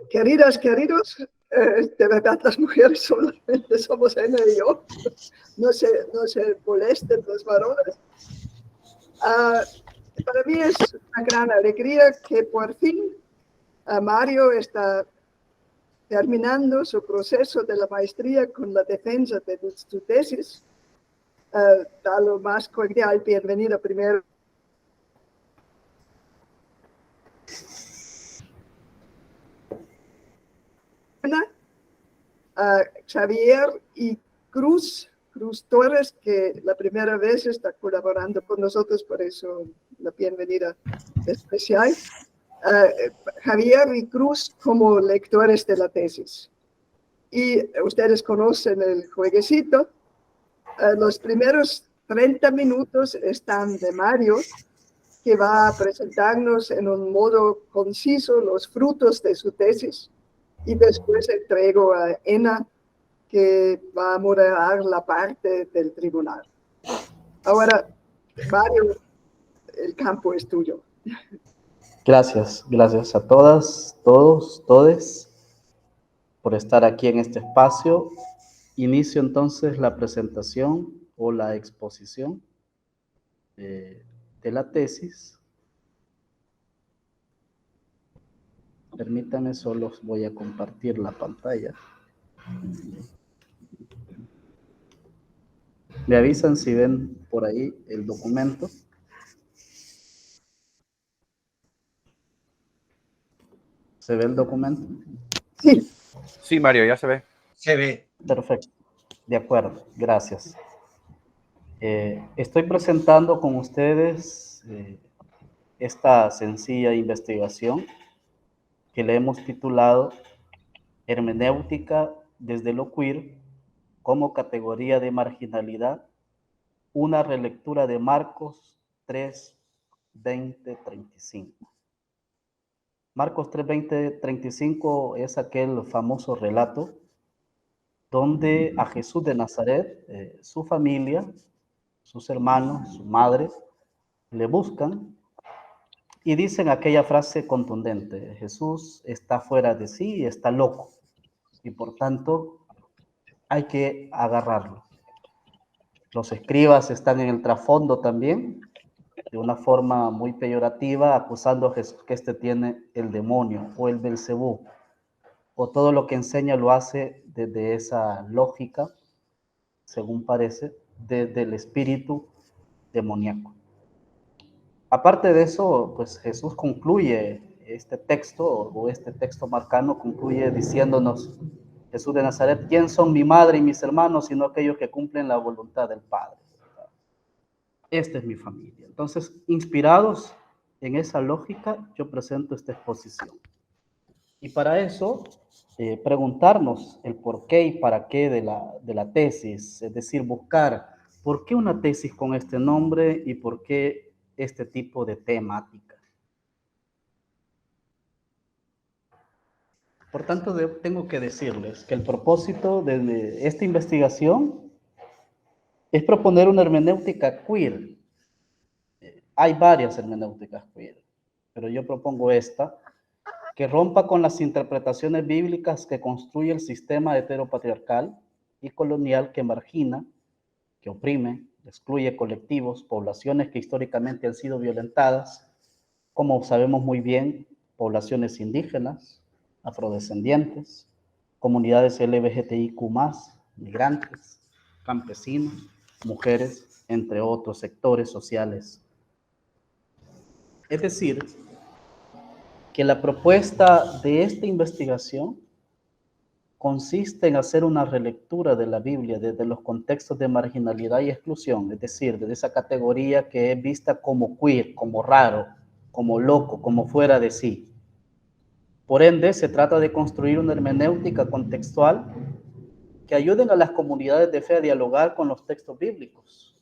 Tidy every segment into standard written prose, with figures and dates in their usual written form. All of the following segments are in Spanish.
Queridos, de verdad las mujeres solamente somos Ena y yo. No se molesten los varones. Para mí es una gran alegría que por fin Mario está terminando su proceso de la maestría con la defensa de su tesis. Da lo más cordial bienvenida primero a Xavier y Cruz Torres, que la primera vez está colaborando con nosotros, por eso la bienvenida especial. Javier y Cruz como lectores de la tesis. Y ustedes conocen el jueguecito. Los primeros 30 minutos están de Mario, que va a presentarnos en un modo conciso los frutos de su tesis. Y después entrego a Ena, que va a moderar la parte del tribunal. Ahora, Mario, el campo es tuyo. Gracias a todas, todos, todes por estar aquí en este espacio. Inicio entonces la presentación o la exposición de la tesis. Permítanme, solo voy a compartir la pantalla. Me avisan si ven por ahí el documento. ¿Se ve el documento? Sí. Sí, Mario, ya se ve. Se ve. Perfecto. De acuerdo, gracias. Estoy presentando con ustedes esta sencilla investigación que le hemos titulado Hermenéutica desde lo queer como categoría de marginalidad, una relectura de Marcos 3, 20, 35. Marcos 3, 20, 35 es aquel famoso relato donde a Jesús de Nazaret, su familia, sus hermanos, su madre, le buscan y dicen aquella frase contundente: Jesús está fuera de sí y está loco, y por tanto hay que agarrarlo. Los escribas están en el trasfondo también, de una forma muy peyorativa, acusando a Jesús que este tiene el demonio o el Belcebú, o todo lo que enseña lo hace desde esa lógica, según parece, desde el espíritu demoníaco. Aparte de eso, pues Jesús concluye este texto, o este texto marcano concluye diciéndonos, Jesús de Nazaret: ¿quién son mi madre y mis hermanos sino aquellos que cumplen la voluntad del Padre? Esta es mi familia. Entonces, inspirados en esa lógica, yo presento esta exposición. Y para eso, preguntarnos el por qué y para qué de la tesis, es decir, buscar por qué una tesis con este nombre y por qué este tipo de temática. Por tanto, tengo que decirles que el propósito de esta investigación es proponer una hermenéutica queer. Hay varias hermenéuticas queer, pero yo propongo esta, que rompa con las interpretaciones bíblicas que construye el sistema heteropatriarcal y colonial que margina, que oprime, excluye colectivos, poblaciones que históricamente han sido violentadas, como sabemos muy bien, poblaciones indígenas, afrodescendientes, comunidades LGBTIQ+, migrantes, campesinos, mujeres, entre otros sectores sociales. Es decir, que la propuesta de esta investigación consiste en hacer una relectura de la Biblia desde los contextos de marginalidad y exclusión, es decir, desde esa categoría que es vista como queer, como raro, como loco, como fuera de sí. Por ende, se trata de construir una hermenéutica contextual que ayuden a las comunidades de fe a dialogar con los textos bíblicos,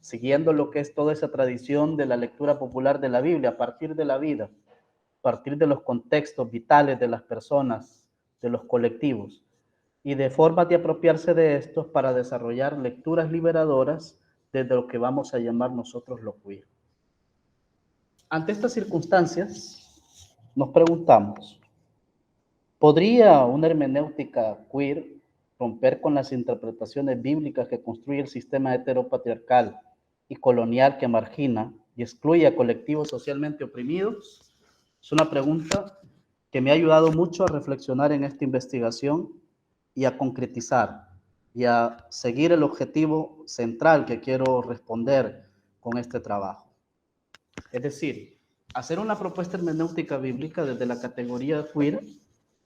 siguiendo lo que es toda esa tradición de la lectura popular de la Biblia a partir de la vida, a partir de los contextos vitales de las personas, de los colectivos, y de formas de apropiarse de estos para desarrollar lecturas liberadoras desde lo que vamos a llamar nosotros lo queer. Ante estas circunstancias, nos preguntamos, ¿Podría una hermenéutica queer romper con las interpretaciones bíblicas que construye el sistema heteropatriarcal y colonial que margina y excluye a colectivos socialmente oprimidos? Es una pregunta que me ha ayudado mucho a reflexionar en esta investigación y a concretizar y a seguir el objetivo central que quiero responder con este trabajo. Es decir, hacer una propuesta hermenéutica bíblica desde la categoría queer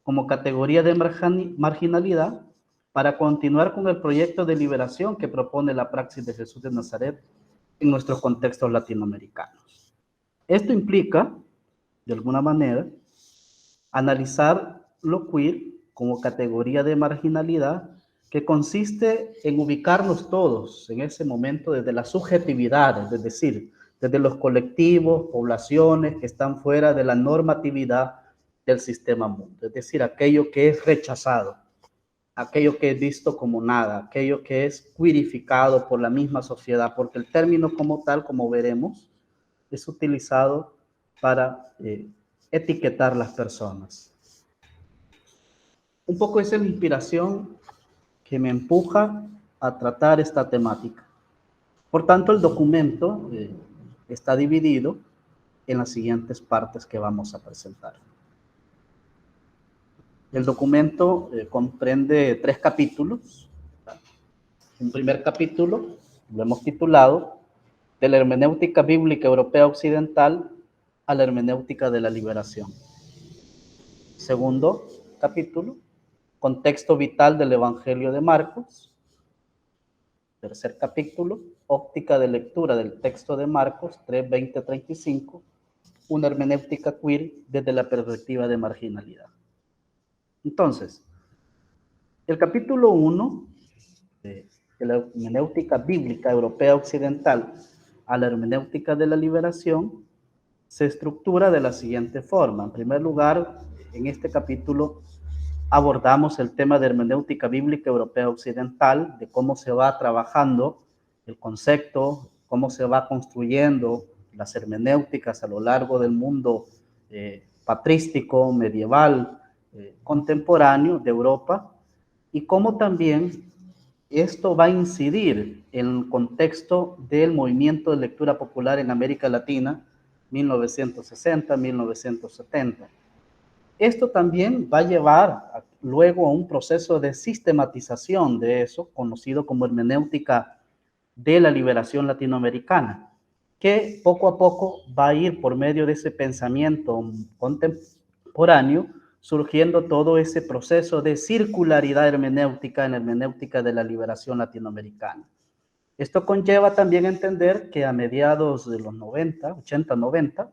como categoría de marginalidad para continuar con el proyecto de liberación que propone la praxis de Jesús de Nazaret en nuestros contextos latinoamericanos. Esto implica, de alguna manera, analizar lo queer como categoría de marginalidad que consiste en ubicarnos todos en ese momento desde las subjetividades, es decir, desde los colectivos, poblaciones que están fuera de la normatividad del sistema mundo, es decir, aquello que es rechazado, aquello que es visto como nada, aquello que es queerificado por la misma sociedad, porque el término como tal, como veremos, es utilizado para etiquetar las personas. Un poco esa es la inspiración que me empuja a tratar esta temática. Por tanto, el documento está dividido en las siguientes partes que vamos a presentar. El documento comprende 3 capítulos. Un primer capítulo lo hemos titulado De la hermenéutica bíblica europea occidental a la hermenéutica de la liberación. Segundo capítulo, Contexto vital del Evangelio de Marcos. Tercer capítulo, Óptica de lectura del texto de Marcos 3, 20, 35, una hermenéutica queer desde la perspectiva de marginalidad. Entonces, el capítulo 1 de la hermenéutica bíblica europea occidental a la hermenéutica de la liberación se estructura de la siguiente forma. En primer lugar, en este capítulo abordamos el tema de hermenéutica bíblica europea occidental, de cómo se va trabajando el concepto, cómo se va construyendo las hermenéuticas a lo largo del mundo patrístico, medieval, contemporáneo de Europa, y cómo también esto va a incidir en el contexto del movimiento de lectura popular en América Latina, 1960-1970. Esto también va a llevar luego a un proceso de sistematización de eso, conocido como hermenéutica de la liberación latinoamericana, que poco a poco va a ir por medio de ese pensamiento contemporáneo, surgiendo todo ese proceso de circularidad hermenéutica en la hermenéutica de la liberación latinoamericana. Esto conlleva también entender que a mediados de los 90, 80, 90,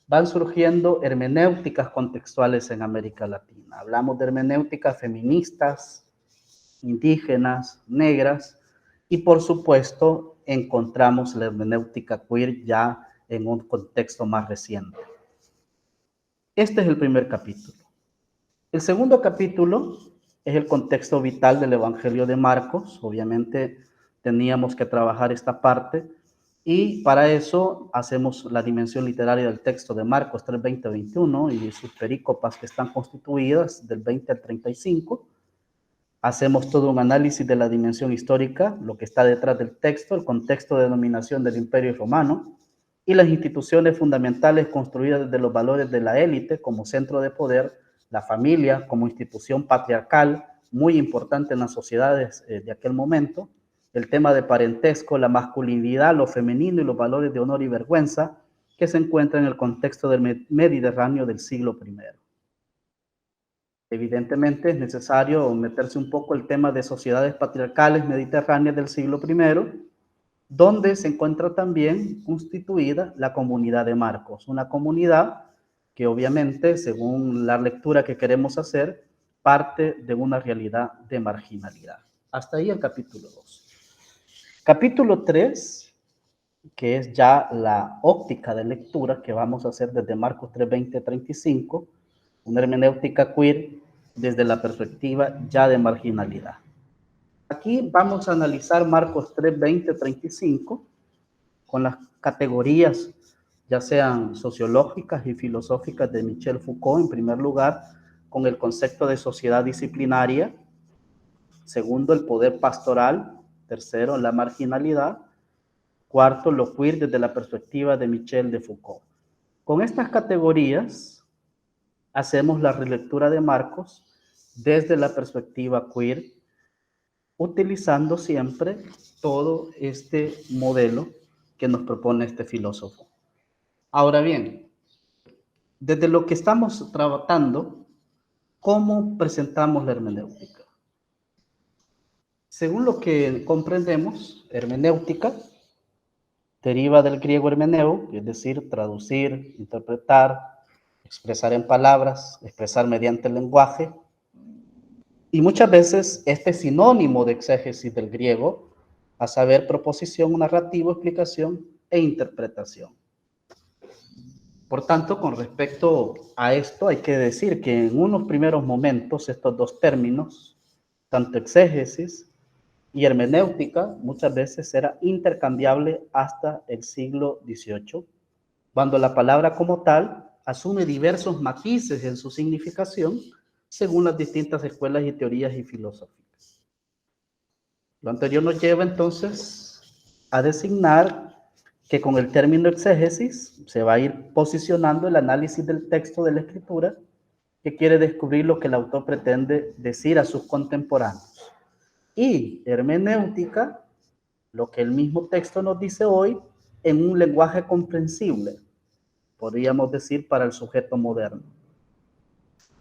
van surgiendo hermenéuticas contextuales en América Latina. Hablamos de hermenéuticas feministas, indígenas, negras, y por supuesto encontramos la hermenéutica queer ya en un contexto más reciente. Este es el primer capítulo. El segundo capítulo es el contexto vital del Evangelio de Marcos. Obviamente teníamos que trabajar esta parte y para eso hacemos la dimensión literaria del texto de Marcos 3, 20, 21 y sus perícopas que están constituidas del 20 al 35. Hacemos todo un análisis de la dimensión histórica, lo que está detrás del texto, el contexto de dominación del Imperio Romano y las instituciones fundamentales construidas desde los valores de la élite como centro de poder, la familia como institución patriarcal muy importante en las sociedades de aquel momento, el tema de parentesco, la masculinidad, lo femenino y los valores de honor y vergüenza que se encuentran en el contexto del Mediterráneo del siglo I. Evidentemente es necesario meterse un poco el tema de sociedades patriarcales mediterráneas del siglo I, donde se encuentra también constituida la comunidad de Marcos, una comunidad que obviamente, según la lectura que queremos hacer, parte de una realidad de marginalidad. Hasta ahí el capítulo 2. Capítulo 3, que es ya la óptica de lectura que vamos a hacer desde Marcos 3, 20, 35, una hermenéutica queer desde la perspectiva ya de marginalidad. Aquí vamos a analizar Marcos 3, 20, 35 con las categorías ya sean sociológicas y filosóficas de Michel Foucault en primer lugar, con el concepto de sociedad disciplinaria. Segundo, el poder pastoral. Tercero, la marginalidad. Cuarto, lo queer desde la perspectiva de Michel de Foucault. Con estas categorías hacemos la relectura de Marcos desde la perspectiva queer, utilizando siempre todo este modelo que nos propone este filósofo. Ahora bien, desde lo que estamos tratando, ¿cómo presentamos la hermenéutica? Según lo que comprendemos, hermenéutica deriva del griego hermeneu, es decir, traducir, interpretar, expresar en palabras, expresar mediante el lenguaje. Y muchas veces este es sinónimo de exégesis del griego, a saber, proposición, narrativo, explicación e interpretación. Por tanto, con respecto a esto, hay que decir que en unos primeros momentos estos dos términos, tanto exégesis y hermenéutica, muchas veces era intercambiable hasta el siglo XVIII, cuando la palabra como tal asume diversos matices en su significación según las distintas escuelas y teorías y filosóficas. Lo anterior nos lleva entonces a designar que con el término exégesis se va a ir posicionando el análisis del texto de la escritura que quiere descubrir lo que el autor pretende decir a sus contemporáneos. Y hermenéutica, lo que el mismo texto nos dice hoy en un lenguaje comprensible, podríamos decir, para el sujeto moderno.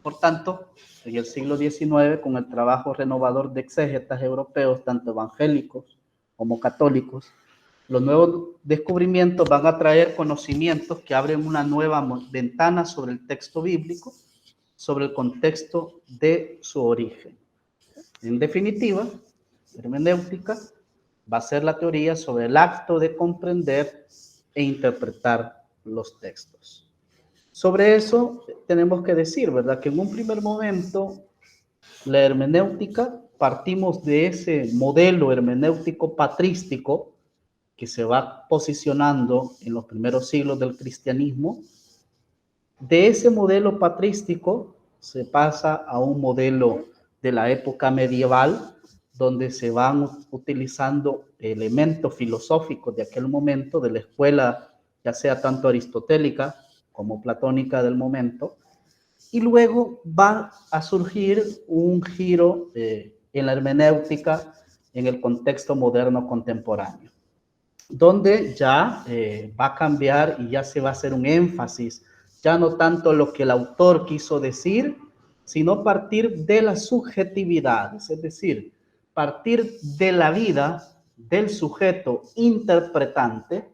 Por tanto, en el siglo XIX, con el trabajo renovador de exégetas europeos, tanto evangélicos como católicos, los nuevos descubrimientos van a traer conocimientos que abren una nueva ventana sobre el texto bíblico, sobre el contexto de su origen. En definitiva, hermenéutica va a ser la teoría sobre el acto de comprender e interpretar los textos. Sobre eso tenemos que decir, ¿verdad? Que en un primer momento la hermenéutica, partimos de ese modelo hermenéutico patrístico que se va posicionando en los primeros siglos del cristianismo. De ese modelo patrístico se pasa a un modelo de la época medieval, donde se van utilizando elementos filosóficos de aquel momento, de la escuela, ya sea tanto aristotélica como platónica del momento, y luego va a surgir un giro en la hermenéutica en el contexto moderno contemporáneo, donde ya va a cambiar y ya se va a hacer un énfasis, ya no tanto lo que el autor quiso decir, sino partir de las subjetividades, es decir, partir de la vida del sujeto interpretante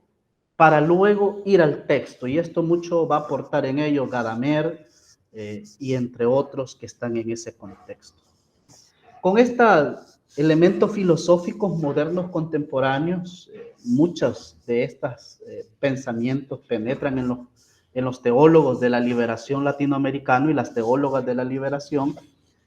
para luego ir al texto. Y esto mucho va a aportar en ello Gadamer y entre otros que están en ese contexto. Con estos elementos filosóficos modernos contemporáneos, muchos de estos pensamientos penetran en los teólogos de la liberación latinoamericano y las teólogas de la liberación,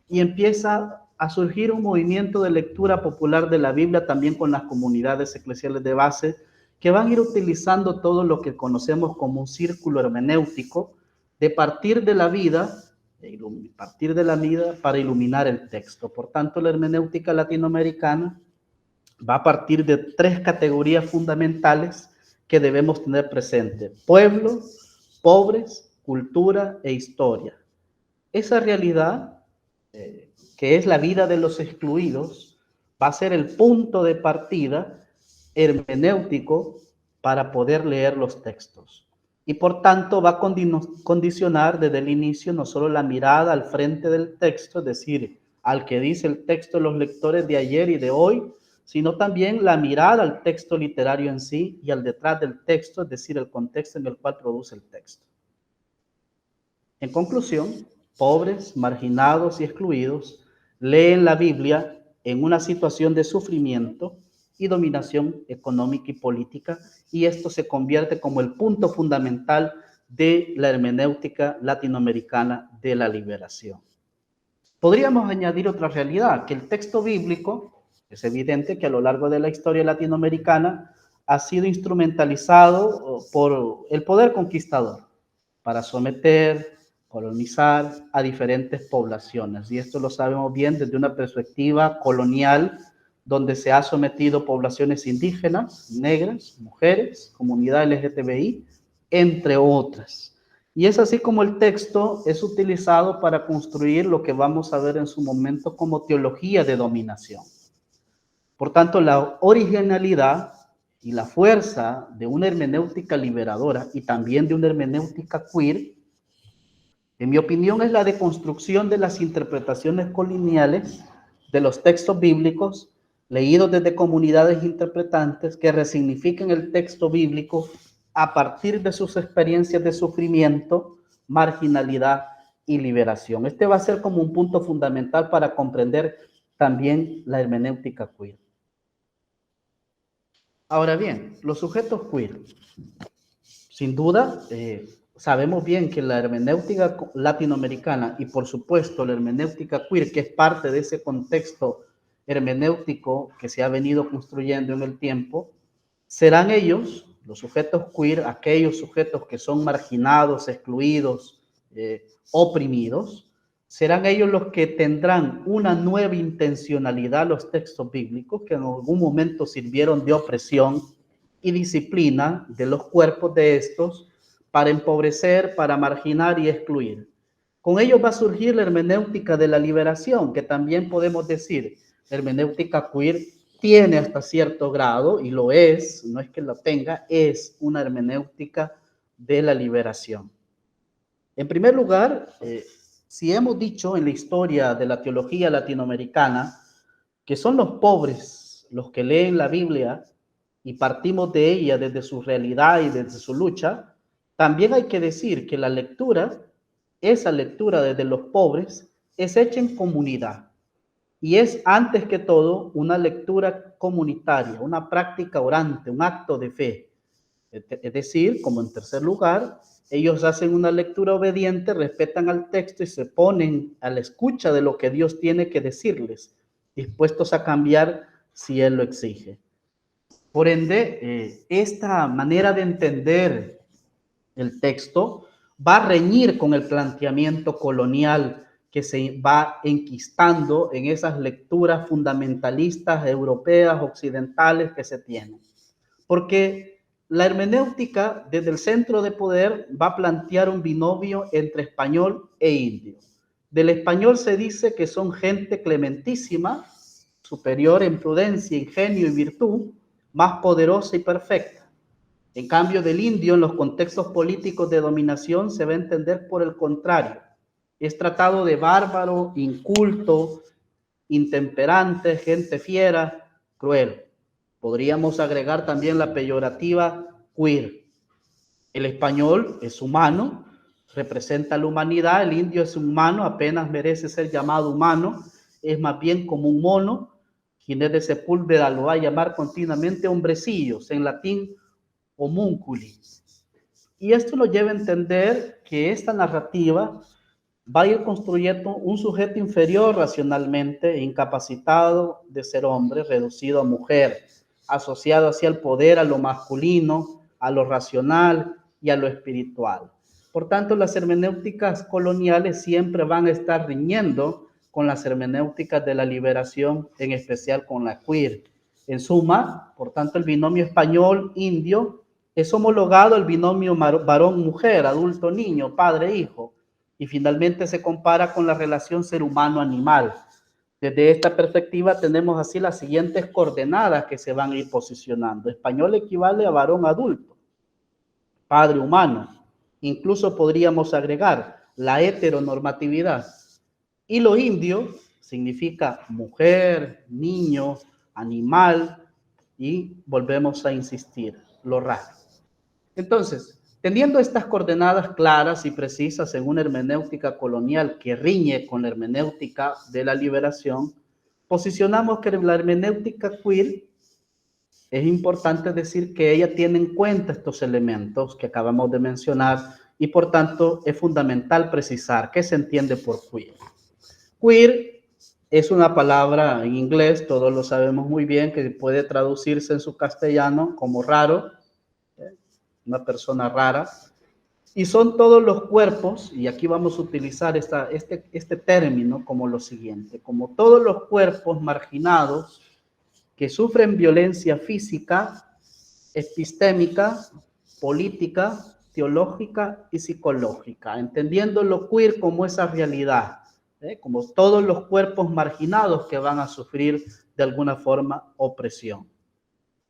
y empieza a surgir un movimiento de lectura popular de la Biblia también con las comunidades eclesiales de base, que van a ir utilizando todo lo que conocemos como un círculo hermenéutico, de partir de la vida para iluminar el texto. Por tanto, la hermenéutica latinoamericana va a partir de tres categorías fundamentales que debemos tener presente: pueblo, pobres, cultura e historia. Esa realidad, que es la vida de los excluidos, va a ser el punto de partida hermenéutico para poder leer los textos. Y por tanto va a condicionar desde el inicio no solo la mirada al frente del texto, es decir, al que dice el texto de los lectores de ayer y de hoy, sino también la mirada al texto literario en sí y al detrás del texto, es decir, el contexto en el cual produce el texto. En conclusión, pobres, marginados y excluidos leen la Biblia en una situación de sufrimiento y dominación económica y política, y esto se convierte como el punto fundamental de la hermenéutica latinoamericana de la liberación. Podríamos añadir otra realidad, que el texto bíblico, es evidente que a lo largo de la historia latinoamericana ha sido instrumentalizado por el poder conquistador para someter, colonizar a diferentes poblaciones. Y esto lo sabemos bien desde una perspectiva colonial, donde se ha sometido poblaciones indígenas, negras, mujeres, comunidad LGTBI, entre otras. Y es así como el texto es utilizado para construir lo que vamos a ver en su momento como teología de dominación. Por tanto, la originalidad y la fuerza de una hermenéutica liberadora y también de una hermenéutica queer, en mi opinión, es la deconstrucción de las interpretaciones coloniales de los textos bíblicos leídos desde comunidades interpretantes que resignifiquen el texto bíblico a partir de sus experiencias de sufrimiento, marginalidad y liberación. Este va a ser como un punto fundamental para comprender también la hermenéutica queer. Ahora bien, los sujetos queer, sin duda, sabemos bien que la hermenéutica latinoamericana y por supuesto la hermenéutica queer, que es parte de ese contexto hermenéutico que se ha venido construyendo en el tiempo, serán ellos, los sujetos queer, aquellos sujetos que son marginados, excluidos, oprimidos, serán ellos los que tendrán una nueva intencionalidad a los textos bíblicos que en algún momento sirvieron de opresión y disciplina de los cuerpos de estos para empobrecer, para marginar y excluir. Con ellos va a surgir la hermenéutica de la liberación, que también podemos decir, la hermenéutica queer tiene hasta cierto grado, y lo es, no es que lo tenga, es una hermenéutica de la liberación. En primer lugar, si hemos dicho en la historia de la teología latinoamericana que son los pobres los que leen la Biblia y partimos de ella desde su realidad y desde su lucha, también hay que decir que la lectura, esa lectura desde los pobres, es hecha en comunidad y es antes que todo una lectura comunitaria, una práctica orante, un acto de fe. Es decir, como en tercer lugar, ellos hacen una lectura obediente, respetan al texto y se ponen a la escucha de lo que Dios tiene que decirles, dispuestos a cambiar si Él lo exige. Por ende, esta manera de entender el texto va a reñir con el planteamiento colonial que se va enquistando en esas lecturas fundamentalistas europeas, occidentales que se tienen. Porque la hermenéutica desde el centro de poder va a plantear un binomio entre español e indio. Del español se dice que son gente clementísima, superior en prudencia, ingenio y virtud, más poderosa y perfecta. En cambio, del indio, en los contextos políticos de dominación, se va a entender por el contrario. Es tratado de bárbaro, inculto, intemperante, gente fiera, cruel. Podríamos agregar también la peyorativa queer. El español es humano, representa la humanidad, el indio es humano, apenas merece ser llamado humano, es más bien como un mono. Ginés de Sepúlveda lo va a llamar continuamente hombrecillos, en latín homúnculi. Y esto lo lleva a entender que esta narrativa va a ir construyendo un sujeto inferior racionalmente, incapacitado de ser hombre, reducido a mujer, asociado hacia el poder, a lo masculino, a lo racional y a lo espiritual. Por tanto, las hermenéuticas coloniales siempre van a estar riñendo con las hermenéuticas de la liberación, en especial con la queer. En suma, por tanto, el binomio español-indio es homologado al binomio varón-mujer, adulto-niño, padre-hijo, y finalmente se compara con la relación ser humano-animal. Desde esta perspectiva tenemos así las siguientes coordenadas que se van a ir posicionando. Español equivale a varón adulto, padre humano. Incluso podríamos agregar la heteronormatividad. Y lo indio significa mujer, niño, animal, y volvemos a insistir, lo raro. Entonces, teniendo estas coordenadas claras y precisas en una hermenéutica colonial que riñe con la hermenéutica de la liberación, posicionamos que la hermenéutica queer es importante decir que ella tiene en cuenta estos elementos que acabamos de mencionar y por tanto es fundamental precisar qué se entiende por queer. Queer es una palabra en inglés, todos lo sabemos muy bien, que puede traducirse en su castellano como raro, una persona rara, Y son todos los cuerpos, y aquí vamos a utilizar este término como lo siguiente, como todos los cuerpos marginados que sufren violencia física, epistémica, política, teológica y psicológica, entendiendo lo queer como esa realidad, como todos los cuerpos marginados que van a sufrir de alguna forma opresión.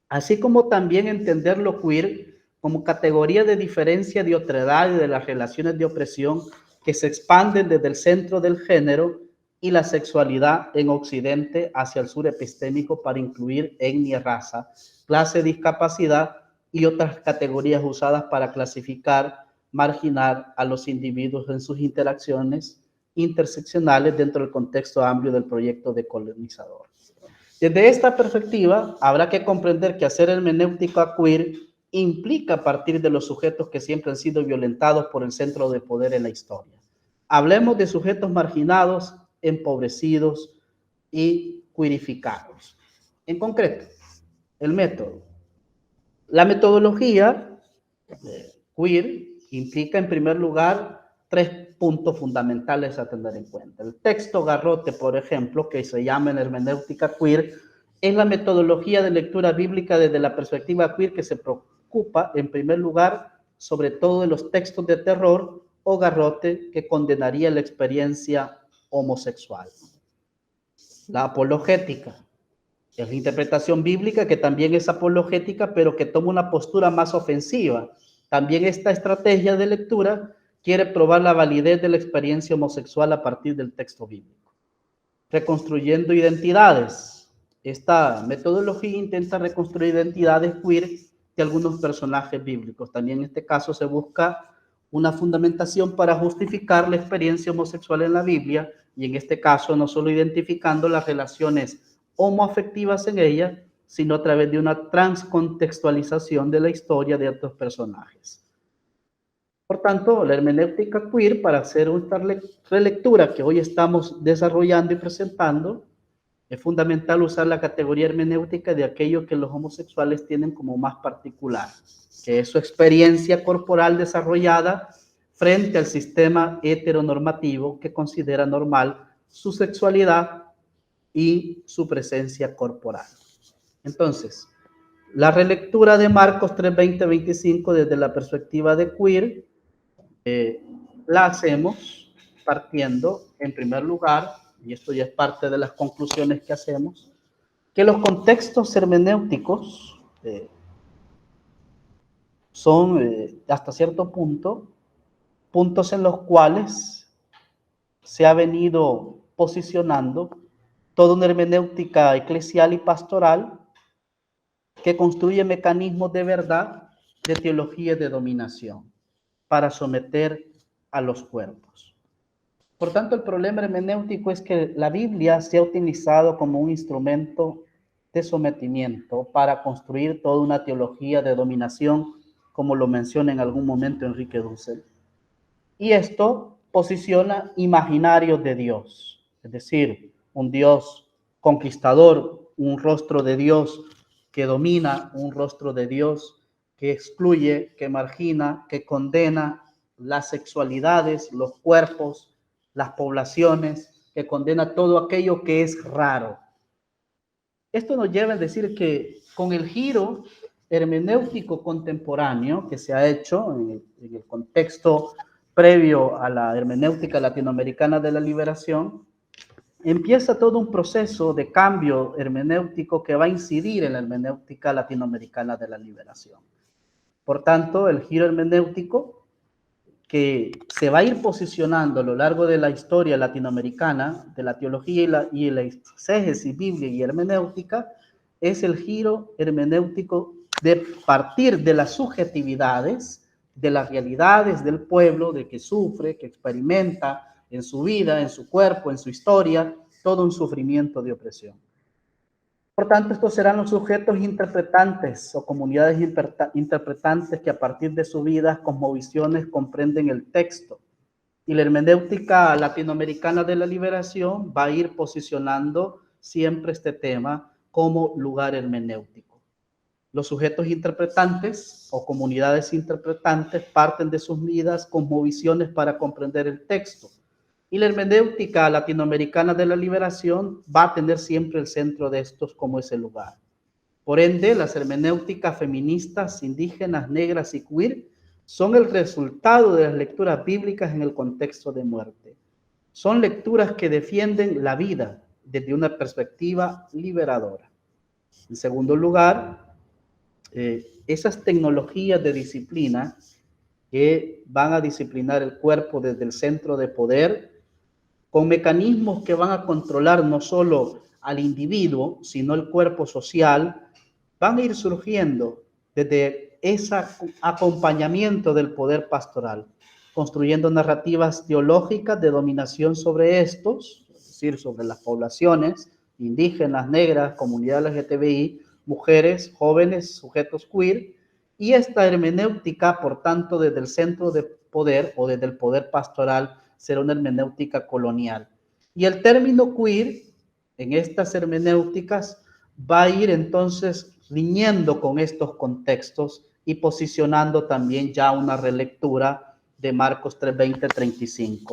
Así como también entender lo queer como categoría de diferencia de otredad y de las relaciones de opresión que se expanden desde el centro del género y la sexualidad en Occidente hacia el sur epistémico para incluir etnia, raza, clase, discapacidad y otras categorías usadas para clasificar, marginar a los individuos en sus interacciones interseccionales dentro del contexto amplio del proyecto decolonizador. Desde esta perspectiva, habrá que comprender que hacer hermenéutica queer implica partir de los sujetos que siempre han sido violentados por el centro de poder en la historia. Hablemos de sujetos marginados, empobrecidos y queerificados. En concreto, el método. La metodología queer implica, en primer lugar, 3 puntos fundamentales a tener en cuenta. El texto garrote, por ejemplo, que se llama en hermenéutica queer, es la metodología de lectura bíblica desde la perspectiva queer que se preocupa, en primer lugar, sobre todo de los textos de terror o garrote que condenaría la experiencia homosexual. La apologética es la interpretación bíblica que también es apologética, pero que toma una postura más ofensiva. También esta estrategia de lectura quiere probar la validez de la experiencia homosexual a partir del texto bíblico. Reconstruyendo identidades. Esta metodología intenta reconstruir identidades queer de algunos personajes bíblicos. También en este caso se busca una fundamentación para justificar la experiencia homosexual en la Biblia, y en este caso no solo identificando las relaciones homoafectivas en ella, sino a través de una transcontextualización de la historia de otros personajes. Por tanto, la hermenéutica queer, para hacer esta relectura que hoy estamos desarrollando y presentando, es fundamental usar la categoría hermenéutica de aquello que los homosexuales tienen como más particular, que es su experiencia corporal desarrollada frente al sistema heteronormativo que considera normal su sexualidad y su presencia corporal. Entonces, la relectura de Marcos 3:20-25 desde la perspectiva de queer la hacemos partiendo, en primer lugar, y esto ya es parte de las conclusiones que hacemos, que los contextos hermenéuticos son, hasta cierto punto, puntos en los cuales se ha venido posicionando toda una hermenéutica eclesial y pastoral que construye mecanismos de verdad, de teología y de dominación para someter a los cuerpos. Por tanto, el problema hermenéutico es que la Biblia se ha utilizado como un instrumento de sometimiento para construir toda una teología de dominación, como lo menciona en algún momento Enrique Dussel. Y esto posiciona imaginarios de Dios, es decir, un Dios conquistador, un rostro de Dios que domina, un rostro de Dios que excluye, que margina, que condena las sexualidades, los cuerpos, las poblaciones, que condena todo aquello que es raro. Esto nos lleva a decir que con el giro hermenéutico contemporáneo que se ha hecho en el contexto previo a la hermenéutica latinoamericana de la liberación, empieza todo un proceso de cambio hermenéutico que va a incidir en la hermenéutica latinoamericana de la liberación. Por tanto, el giro hermenéutico que se va a ir posicionando a lo largo de la historia latinoamericana, de la teología y la exégesis bíblica y hermenéutica, es el giro hermenéutico de partir de las subjetividades, de las realidades del pueblo, de que sufre, que experimenta en su vida, en su cuerpo, en su historia, todo un sufrimiento de opresión. Por tanto, estos serán los sujetos interpretantes o comunidades interpretantes que a partir de su vida, cosmovisiones, comprenden el texto. Y la hermenéutica latinoamericana de la liberación va a ir posicionando siempre este tema como lugar hermenéutico. Los sujetos interpretantes o comunidades interpretantes parten de sus vidas cosmovisiones para comprender el texto. Y la hermenéutica latinoamericana de la liberación va a tener siempre el centro de estos como ese lugar. Por ende, las hermenéuticas feministas, indígenas, negras y queer son el resultado de las lecturas bíblicas en el contexto de muerte. Son lecturas que defienden la vida desde una perspectiva liberadora. En segundo lugar, esas tecnologías de disciplina que van a disciplinar el cuerpo desde el centro de poder, con mecanismos que van a controlar no solo al individuo, sino el cuerpo social, van a ir surgiendo desde ese acompañamiento del poder pastoral, construyendo narrativas teológicas de dominación sobre estos, es decir, sobre las poblaciones indígenas, negras, comunidad LGTBI, mujeres, jóvenes, sujetos queer, y esta hermenéutica, por tanto, desde el centro de poder o desde el poder pastoral, será una hermenéutica colonial. Y el término queer, en estas hermenéuticas, va a ir entonces riñendo con estos contextos y posicionando también ya una relectura de Marcos 3:20-35.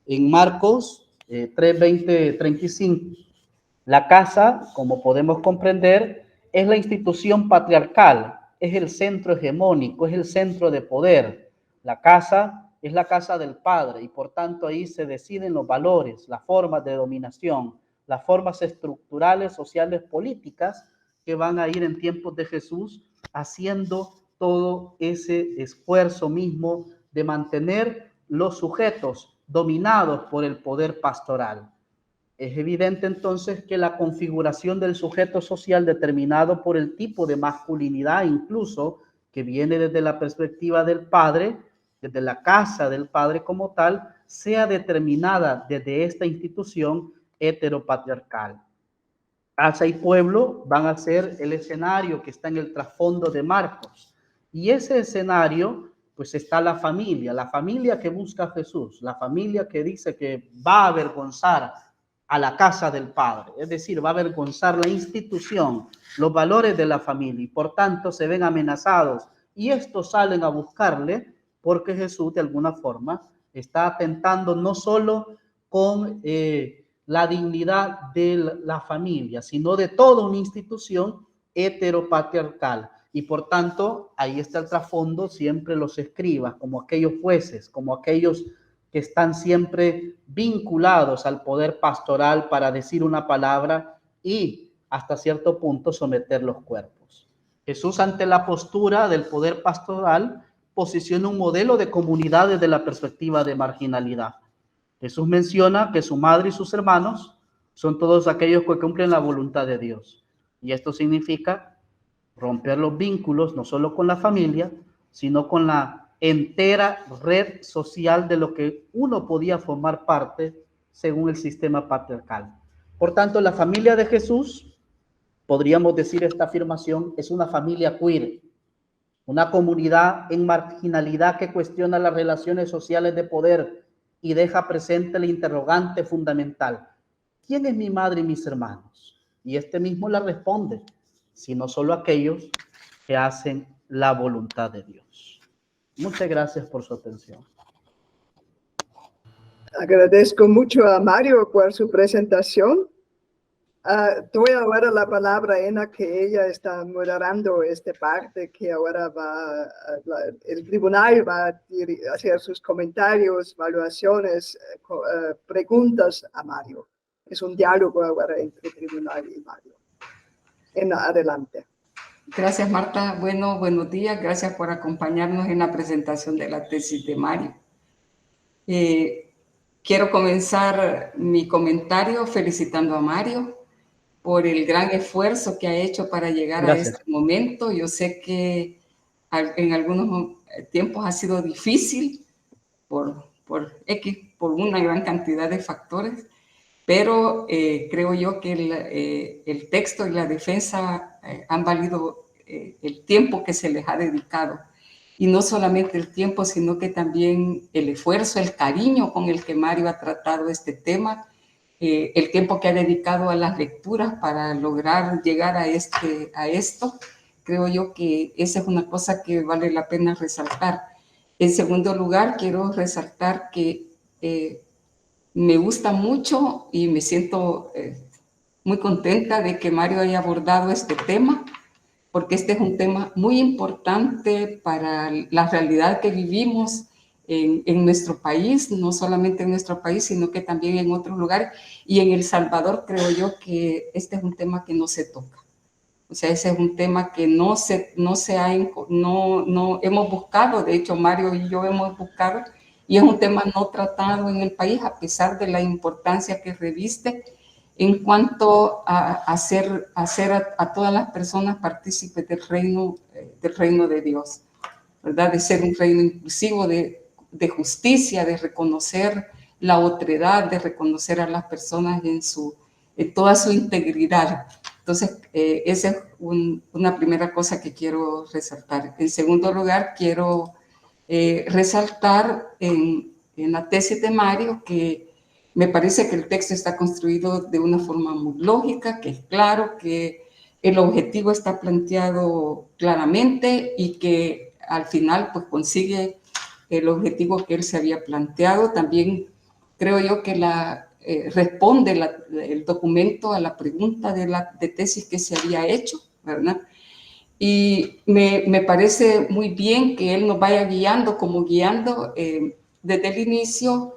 En Marcos 3:20-35, la casa, como podemos comprender, es la institución patriarcal, es el centro hegemónico, es el centro de poder. La casa es la casa del padre y por tanto ahí se deciden los valores, las formas de dominación, las formas estructurales, sociales, políticas que van a ir en tiempos de Jesús haciendo todo ese esfuerzo mismo de mantener los sujetos dominados por el poder pastoral. Es evidente entonces que la configuración del sujeto social determinado por el tipo de masculinidad incluso que viene desde la perspectiva del padre, desde la casa del padre como tal, sea determinada desde esta institución heteropatriarcal. Casa y pueblo van a ser el escenario que está en el trasfondo de Marcos. Y ese escenario, pues está la familia que busca a Jesús, la familia que dice que va a avergonzar a la casa del Padre, es decir, va a avergonzar la institución, los valores de la familia, y por tanto se ven amenazados, y estos salen a buscarle, porque Jesús de alguna forma está atentando no solo con la dignidad de la familia, sino de toda una institución heteropatriarcal, y por tanto ahí está el trasfondo, siempre los escribas, como aquellos jueces, como aquellos que están siempre vinculados al poder pastoral para decir una palabra y hasta cierto punto someter los cuerpos. Jesús, ante la postura del poder pastoral, posiciona un modelo de comunidad desde la perspectiva de marginalidad. Jesús menciona que su madre y sus hermanos son todos aquellos que cumplen la voluntad de Dios. Y esto significa romper los vínculos no solo con la familia, sino con la entera red social de lo que uno podía formar parte según el sistema patriarcal. Por tanto, la familia de Jesús, podríamos decir esta afirmación, es una familia queer, una comunidad en marginalidad que cuestiona las relaciones sociales de poder y deja presente el interrogante fundamental: ¿quién es mi madre y mis hermanos? Y este mismo la responde: sino solo aquellos que hacen la voluntad de Dios. Muchas gracias por su atención. Agradezco mucho a Mario por su presentación. Doy ahora la palabra a Ena, que ella está moderando esta parte, que ahora el tribunal va a hacer sus comentarios, evaluaciones, preguntas a Mario. Es un diálogo ahora entre el tribunal y Mario. Ena, adelante. Gracias, Marta. Bueno, buenos días. Gracias por acompañarnos en la presentación de la tesis de Mario. Quiero comenzar mi comentario felicitando a Mario por el gran esfuerzo que ha hecho para llegar Gracias. A este momento. Yo sé que en algunos tiempos ha sido difícil por una gran cantidad de factores, pero creo yo que el texto y la defensa han valido el tiempo que se les ha dedicado. Y no solamente el tiempo, sino que también el esfuerzo, el cariño con el que Mario ha tratado este tema, el tiempo que ha dedicado a las lecturas para lograr llegar a esto. creo yo que esa es una cosa que vale la pena resaltar. En segundo lugar, quiero resaltar que me gusta mucho y me siento muy contenta de que Mario haya abordado este tema, porque este es un tema muy importante para la realidad que vivimos en nuestro país, no solamente en nuestro país, sino que también en otros lugares. Y en El Salvador creo yo que este es un tema que no se toca. O sea, ese es un tema que no hemos buscado, de hecho Mario y yo hemos buscado, y es un tema no tratado en el país a pesar de la importancia que reviste en cuanto a hacer a todas las personas partícipes del reino de Dios, ¿verdad? De ser un reino inclusivo, de justicia, de reconocer la otredad, de reconocer a las personas en toda su integridad. Entonces, esa es una primera cosa que quiero resaltar. En segundo lugar, quiero resaltar en la tesis de Mario que me parece que el texto está construido de una forma muy lógica, que es claro, que el objetivo está planteado claramente y que al final pues consigue el objetivo que él se había planteado. También creo yo que responde el documento a la pregunta de tesis que se había hecho, ¿verdad? Y me parece muy bien que él nos vaya guiando, desde el inicio,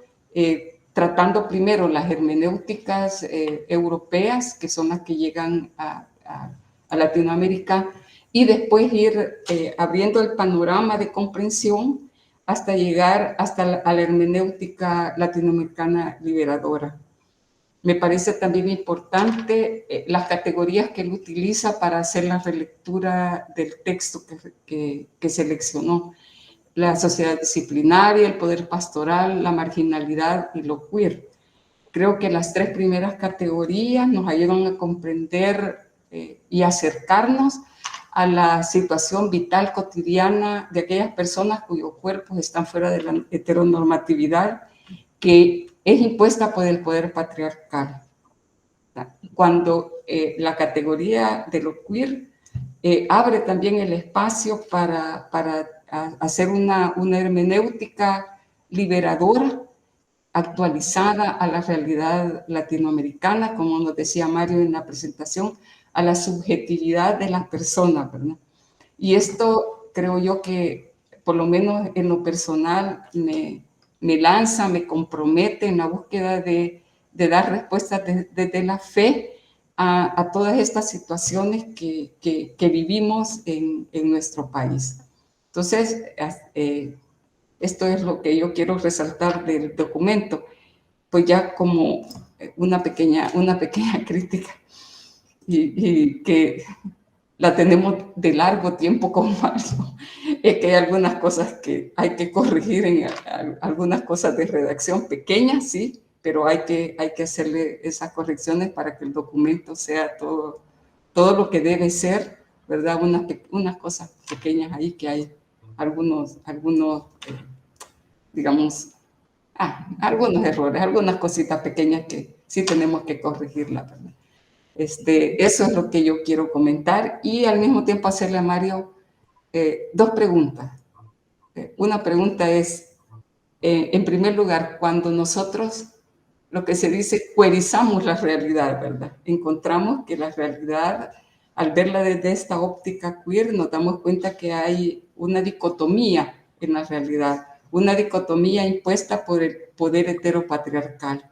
tratando primero las hermenéuticas europeas, que son las que llegan a Latinoamérica, y después ir abriendo el panorama de comprensión hasta llegar a la hermenéutica latinoamericana liberadora. Me parece también importante las categorías que él utiliza para hacer la relectura del texto que seleccionó. La sociedad disciplinaria, el poder pastoral, la marginalidad y lo queer. Creo que las tres primeras categorías nos ayudan a comprender y acercarnos a la situación vital cotidiana de aquellas personas cuyos cuerpos están fuera de la heteronormatividad que es impuesta por el poder patriarcal. Cuando la categoría de lo queer abre también el espacio para hacer una hermenéutica liberadora, actualizada a la realidad latinoamericana, como nos decía Mario en la presentación, a la subjetividad de las personas, ¿verdad? Y esto creo yo que, por lo menos en lo personal, me lanza, me compromete en la búsqueda de dar respuestas desde la fe a todas estas situaciones que vivimos en nuestro país. Entonces, esto es lo que yo quiero resaltar del documento, pues ya como una pequeña crítica y que la tenemos de largo tiempo con Mario, es que hay algunas cosas que hay que corregir, algunas cosas de redacción pequeñas, sí, pero hay que hacerle esas correcciones para que el documento sea todo lo que debe ser, ¿verdad? Unas cosas pequeñas ahí que hay algunos digamos, algunos errores, algunas cositas pequeñas que sí tenemos que corregirlas, ¿verdad? Eso es lo que yo quiero comentar y al mismo tiempo hacerle a Mario dos preguntas. Una pregunta es, en primer lugar, cuando nosotros, lo que se dice, querizamos la realidad, ¿verdad? Encontramos que la realidad, al verla desde esta óptica queer, nos damos cuenta que hay una dicotomía en la realidad, una dicotomía impuesta por el poder heteropatriarcal.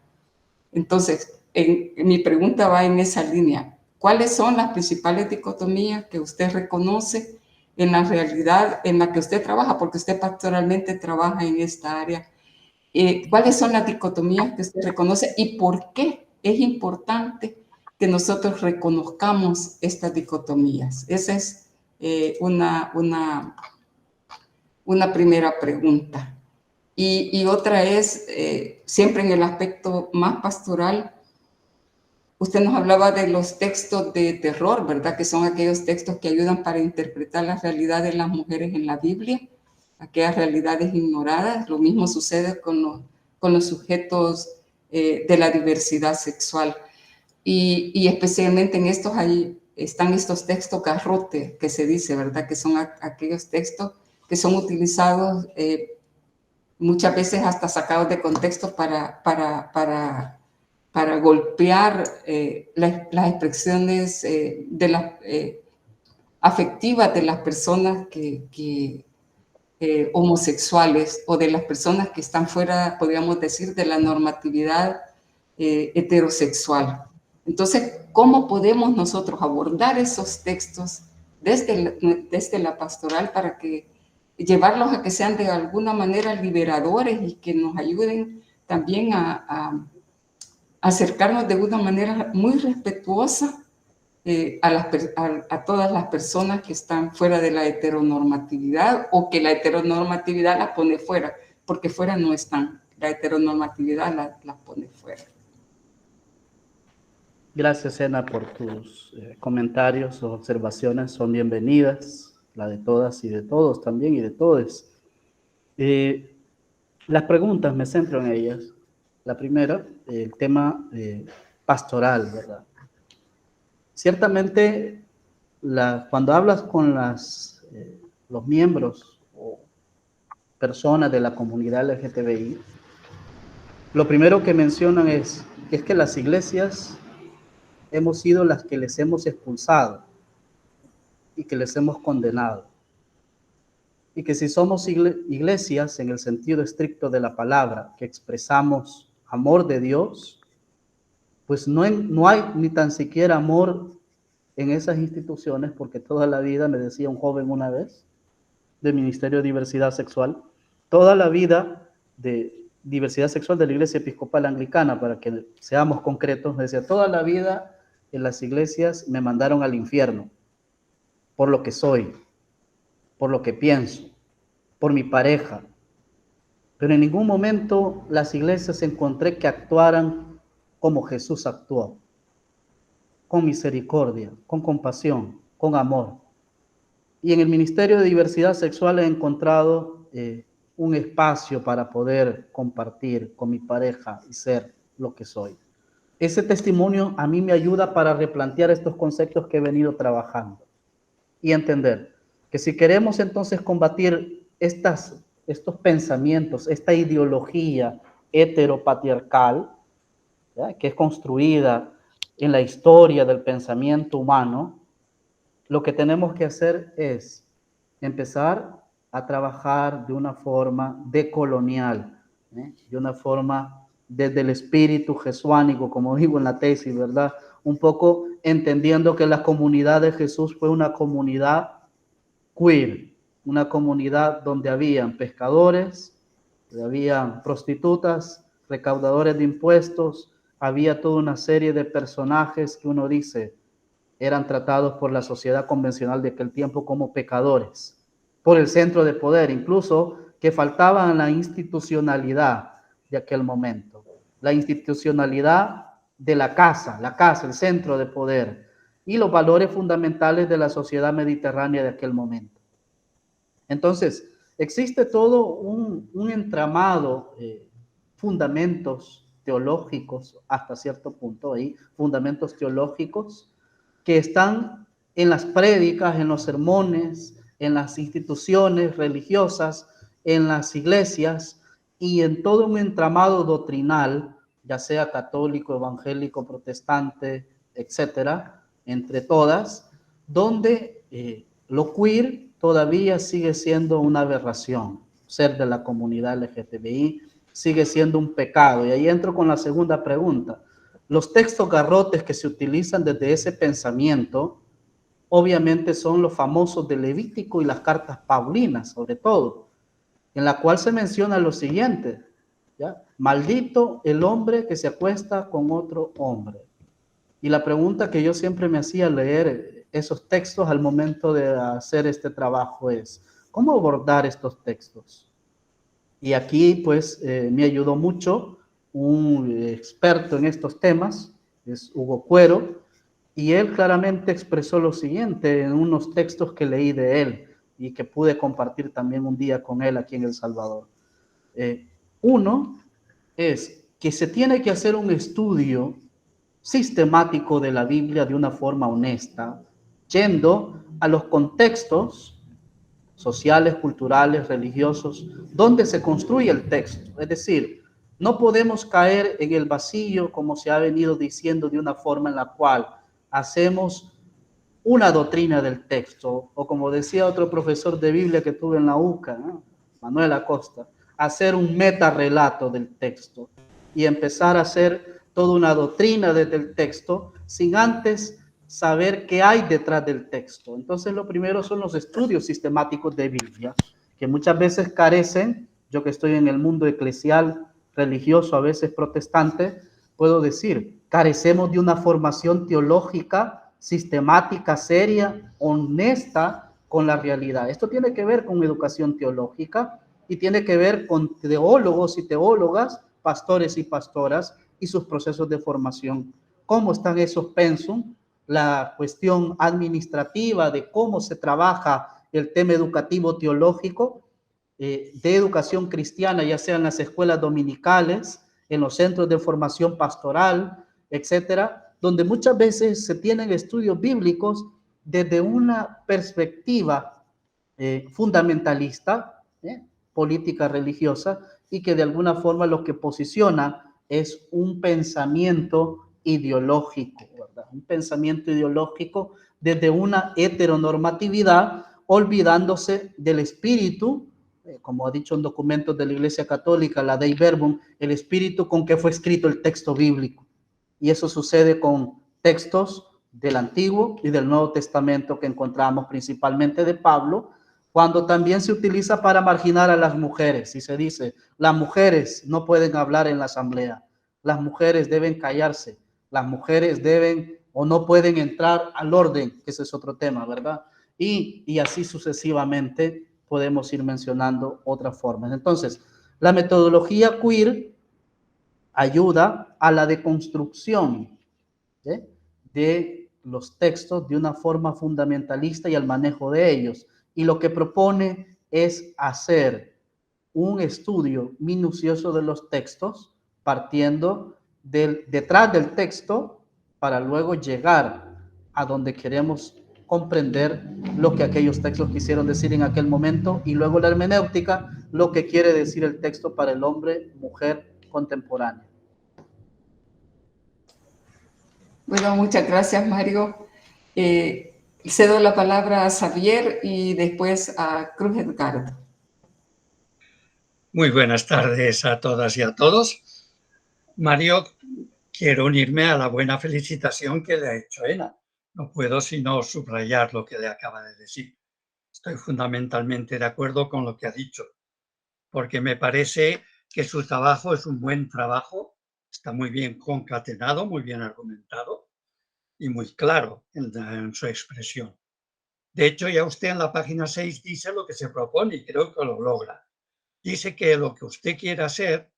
Entonces, mi pregunta va en esa línea. ¿Cuáles son las principales dicotomías que usted reconoce en la realidad en la que usted trabaja? Porque usted pastoralmente trabaja en esta área. ¿Cuáles son las dicotomías que usted reconoce y por qué es importante que nosotros reconozcamos estas dicotomías? Esa es una primera pregunta. Y otra es, siempre en el aspecto más pastoral, usted nos hablaba de los textos de terror, ¿verdad? Que son aquellos textos que ayudan para interpretar la realidad de las mujeres en la Biblia, aquellas realidades ignoradas. Lo mismo sucede con los sujetos de la diversidad sexual. Y especialmente en estos hay están estos textos garrote, que se dice, ¿verdad? Que son aquellos textos que son utilizados muchas veces hasta sacados de contexto para golpear las expresiones afectivas de las personas homosexuales o de las personas que están fuera, podríamos decir, de la normatividad heterosexual. Entonces, ¿cómo podemos nosotros abordar esos textos desde la pastoral para que llevarlos a que sean de alguna manera liberadores y que nos ayuden también a acercarnos de una manera muy respetuosa a todas las personas que están fuera de la heteronormatividad o que la heteronormatividad la pone fuera, porque fuera no están, la heteronormatividad la pone fuera. Gracias, Ena, por tus comentarios o observaciones, son bienvenidas, la de todas y de todos también y de todes. Las preguntas, me centro en ellas. La primera, el tema pastoral, ¿verdad? Ciertamente, cuando hablas con los miembros o personas de la comunidad LGTBI, lo primero que mencionan es que las iglesias hemos sido las que les hemos expulsado y que les hemos condenado. Y que si somos iglesias en el sentido estricto de la palabra, que expresamos amor de Dios, pues no hay ni tan siquiera amor en esas instituciones, porque toda la vida, me decía un joven una vez, del Ministerio de Diversidad Sexual, toda la vida de diversidad sexual de la Iglesia Episcopal Anglicana, para que seamos concretos, me decía, toda la vida en las iglesias me mandaron al infierno, por lo que soy, por lo que pienso, por mi pareja, pero en ningún momento las iglesias encontré que actuaran como Jesús actuó, con misericordia, con compasión, con amor. Y en el Ministerio de Diversidad Sexual he encontrado un espacio para poder compartir con mi pareja y ser lo que soy. Ese testimonio a mí me ayuda para replantear estos conceptos que he venido trabajando y entender que si queremos entonces combatir estos pensamientos, esta ideología heteropatriarcal, ¿ya?, que es construida en la historia del pensamiento humano, lo que tenemos que hacer es empezar a trabajar de una forma decolonial, de una forma desde el espíritu jesuánico, como digo en la tesis, ¿verdad? Un poco entendiendo que la comunidad de Jesús fue una comunidad queer, una comunidad donde habían pescadores, donde habían prostitutas, recaudadores de impuestos, había toda una serie de personajes que uno dice eran tratados por la sociedad convencional de aquel tiempo como pecadores, por el centro de poder, incluso que faltaban la institucionalidad de aquel momento, la institucionalidad de la casa, el centro de poder, y los valores fundamentales de la sociedad mediterránea de aquel momento. Entonces, existe todo un entramado, fundamentos teológicos, hasta cierto punto ahí, fundamentos teológicos, que están en las prédicas, en los sermones, en las instituciones religiosas, en las iglesias y en todo un entramado doctrinal, ya sea católico, evangélico, protestante, etcétera, entre todas, donde lo queer todavía sigue siendo una aberración. Ser de la comunidad LGTBI sigue siendo un pecado. Y ahí entro con la segunda pregunta. Los textos garrotes que se utilizan desde ese pensamiento, obviamente son los famosos de Levítico y las cartas paulinas, sobre todo, en la cual se menciona lo siguiente, ¿ya? Maldito el hombre que se acuesta con otro hombre. Y la pregunta que yo siempre me hacía al leer esos textos al momento de hacer este trabajo es, ¿cómo abordar estos textos? Y aquí, pues, me ayudó mucho un experto en estos temas, es Hugo Cuero, y él claramente expresó lo siguiente en unos textos que leí de él y que pude compartir también un día con él aquí en El Salvador. Uno es que se tiene que hacer un estudio sistemático de la Biblia de una forma honesta, yendo a los contextos sociales, culturales, religiosos, donde se construye el texto. Es decir, no podemos caer en el vacío, como se ha venido diciendo, de una forma en la cual hacemos una doctrina del texto, o como decía otro profesor de Biblia que tuve en la UCA, ¿no? Manuel Acosta, hacer un metarrelato del texto y empezar a hacer toda una doctrina desde el texto sin antes saber qué hay detrás del texto. Entonces, lo primero son los estudios sistemáticos de Biblia, que muchas veces carecen. Yo que estoy en el mundo eclesial, religioso, a veces protestante, puedo decir, carecemos de una formación teológica sistemática, seria, honesta con la realidad. Esto tiene que ver con educación teológica y tiene que ver con teólogos y teólogas, pastores y pastoras y sus procesos de formación. ¿Cómo están esos pensum? La cuestión administrativa de cómo se trabaja el tema educativo teológico, de educación cristiana, ya sea en las escuelas dominicales, en los centros de formación pastoral, etcétera, donde muchas veces se tienen estudios bíblicos desde una perspectiva fundamentalista, política religiosa, y que de alguna forma lo que posiciona es un pensamiento ideológico, ¿verdad? Un pensamiento ideológico desde una heteronormatividad, olvidándose del espíritu, como ha dicho en documentos de la Iglesia Católica, la Dei Verbum, el espíritu con que fue escrito el texto bíblico. Y eso sucede con textos del Antiguo y del Nuevo Testamento que encontramos principalmente de Pablo, cuando también se utiliza para marginar a las mujeres y se dice, las mujeres no pueden hablar en la asamblea, las mujeres deben callarse, las mujeres deben o no pueden entrar al orden, que ese es otro tema, ¿verdad? Y así sucesivamente podemos ir mencionando otras formas. Entonces, la metodología queer ayuda a la deconstrucción de los textos de una forma fundamentalista y al manejo de ellos. Y lo que propone es hacer un estudio minucioso de los textos, partiendo detrás del texto, para luego llegar a donde queremos comprender lo que aquellos textos quisieron decir en aquel momento, y luego la hermenéutica, lo que quiere decir el texto para el hombre, mujer contemporáneo. Bueno, muchas gracias, Mario. Cedo la palabra a Xavier y después a Cruz Edgardo. Muy buenas tardes a todas y a todos. Mario, quiero unirme a la buena felicitación que le ha hecho Ena. No puedo sino subrayar lo que le acaba de decir. Estoy fundamentalmente de acuerdo con lo que ha dicho, porque me parece que su trabajo es un buen trabajo, está muy bien concatenado, muy bien argumentado y muy claro en su expresión. De hecho, ya usted en la página 6 dice lo que se propone y creo que lo logra. Dice que lo que usted quiere hacer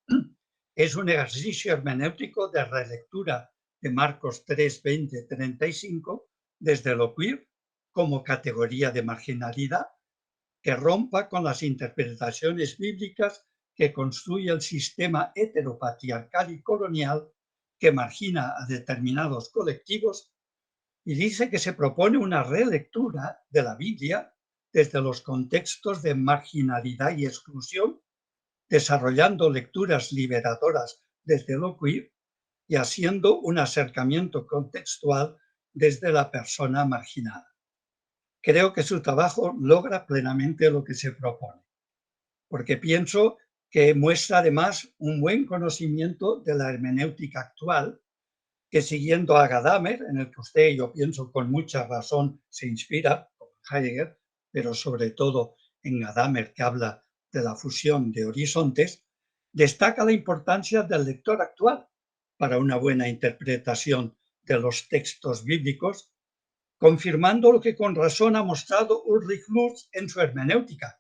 es un ejercicio hermenéutico de relectura de Marcos 3, 20, 35 desde lo queer como categoría de marginalidad que rompa con las interpretaciones bíblicas que construye el sistema heteropatriarcal y colonial que margina a determinados colectivos, y dice que se propone una relectura de la Biblia desde los contextos de marginalidad y exclusión, desarrollando lecturas liberadoras desde lo queer y haciendo un acercamiento contextual desde la persona marginada. Creo que su trabajo logra plenamente lo que se propone, porque pienso que muestra además un buen conocimiento de la hermenéutica actual, que siguiendo a Gadamer, en el que usted, yo pienso con mucha razón, se inspira, como Heidegger, pero sobre todo en Gadamer, que habla de la fusión de horizontes, destaca la importancia del lector actual para una buena interpretación de los textos bíblicos, confirmando lo que con razón ha mostrado Ulrich Luz en su hermenéutica.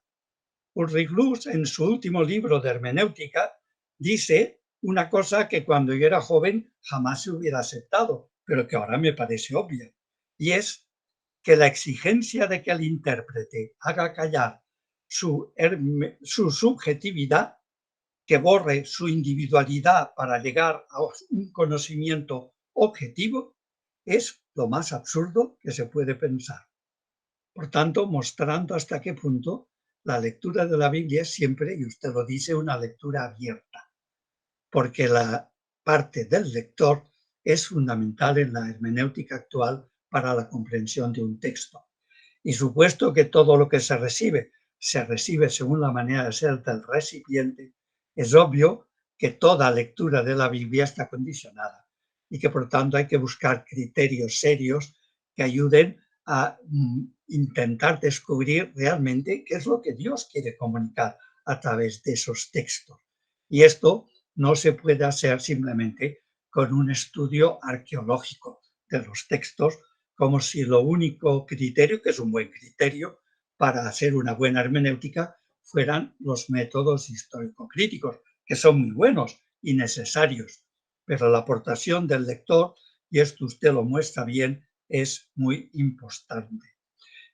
Ulrich Luz, en su último libro de hermenéutica, dice una cosa que cuando yo era joven jamás se hubiera aceptado, pero que ahora me parece obvia, y es que la exigencia de que el intérprete haga callar su subjetividad, que borre su individualidad para llegar a un conocimiento objetivo, es lo más absurdo que se puede pensar. Por tanto, mostrando hasta qué punto la lectura de la Biblia es siempre, y usted lo dice, una lectura abierta, porque la parte del lector es fundamental en la hermenéutica actual para la comprensión de un texto. Y supuesto que todo lo que se recibe según la manera de ser del recipiente, es obvio que toda lectura de la Biblia está condicionada y que por tanto hay que buscar criterios serios que ayuden a intentar descubrir realmente qué es lo que Dios quiere comunicar a través de esos textos. Y esto no se puede hacer simplemente con un estudio arqueológico de los textos, como si lo único criterio, que es un buen criterio para hacer una buena hermenéutica, fueran los métodos histórico-críticos, que son muy buenos y necesarios, pero la aportación del lector, y esto usted lo muestra bien, es muy importante.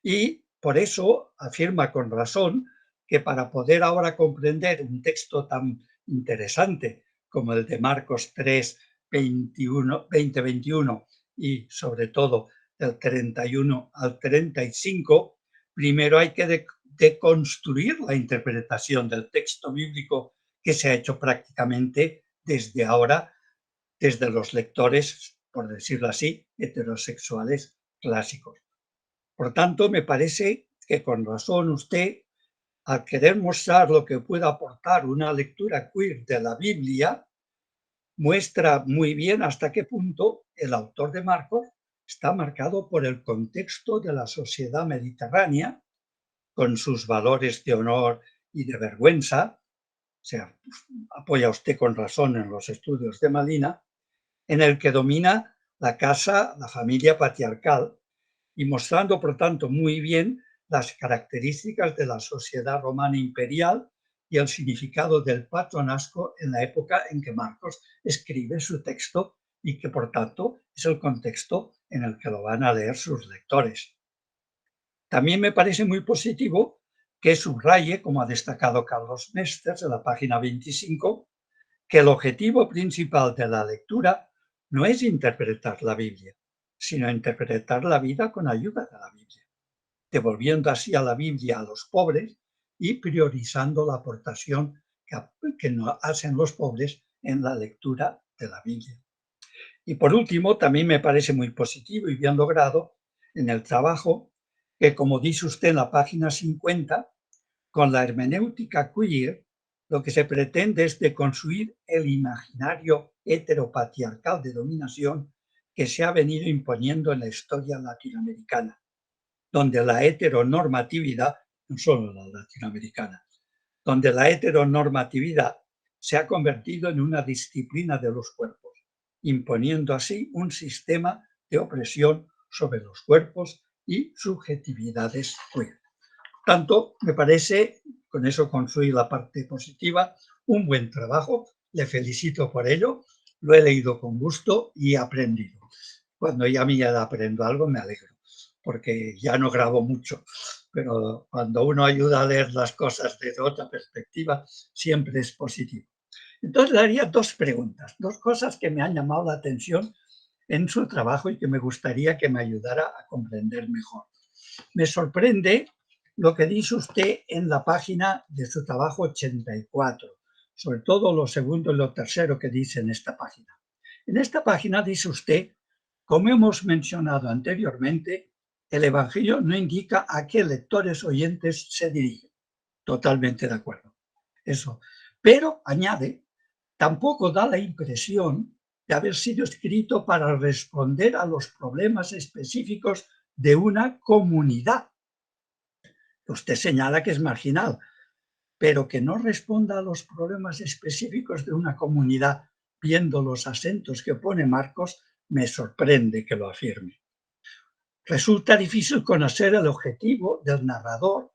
Y por eso afirma con razón que para poder ahora comprender un texto tan interesante como el de Marcos 3, 20-21 y sobre todo del 31 al 35, primero hay que deconstruir la interpretación del texto bíblico que se ha hecho prácticamente desde ahora, desde los lectores, por decirlo así, heterosexuales clásicos. Por tanto, me parece que con razón usted, al querer mostrar lo que puede aportar una lectura queer de la Biblia, muestra muy bien hasta qué punto el autor de Marcos está marcado por el contexto de la sociedad mediterránea, con sus valores de honor y de vergüenza. O sea, apoya usted con razón en los estudios de Malina, en el que domina la casa, la familia patriarcal, y mostrando, por tanto, muy bien las características de la sociedad romana imperial y el significado del patronazgo en la época en que Marcos escribe su texto y que, por tanto, es el contexto en el que lo van a leer sus lectores. También me parece muy positivo que subraye, como ha destacado Carlos Mesters en la página 25, que el objetivo principal de la lectura no es interpretar la Biblia, sino interpretar la vida con ayuda de la Biblia, devolviendo así a la Biblia a los pobres y priorizando la aportación que hacen los pobres en la lectura de la Biblia. Y por último, también me parece muy positivo y bien logrado en el trabajo que, como dice usted en la página 50, con la hermenéutica queer, lo que se pretende es deconstruir el imaginario heteropatriarcal de dominación que se ha venido imponiendo en la historia latinoamericana, donde la heteronormatividad, no solo la latinoamericana, donde la heteronormatividad se ha convertido en una disciplina de los cuerpos, imponiendo así un sistema de opresión sobre los cuerpos y subjetividades queer. Tanto, me parece, con eso construir la parte positiva, un buen trabajo. Le felicito por ello. Lo he leído con gusto y he aprendido. Cuando ya me aprendo algo, me alegro, porque ya no grabo mucho. Pero cuando uno ayuda a leer las cosas desde otra perspectiva, siempre es positivo. Entonces, le haría dos preguntas, dos cosas que me han llamado la atención en su trabajo y que me gustaría que me ayudara a comprender mejor. Me sorprende lo que dice usted en la página de su trabajo 84, sobre todo lo segundo y lo tercero que dice en esta página. En esta página dice usted, como hemos mencionado anteriormente, el Evangelio no indica a qué lectores oyentes se dirige. Totalmente de acuerdo. Eso. Pero, añade, tampoco da la impresión de haber sido escrito para responder a los problemas específicos de una comunidad. Usted señala que es marginal, pero que no responda a los problemas específicos de una comunidad, viendo los acentos que pone Marcos, me sorprende que lo afirme. Resulta difícil conocer el objetivo del narrador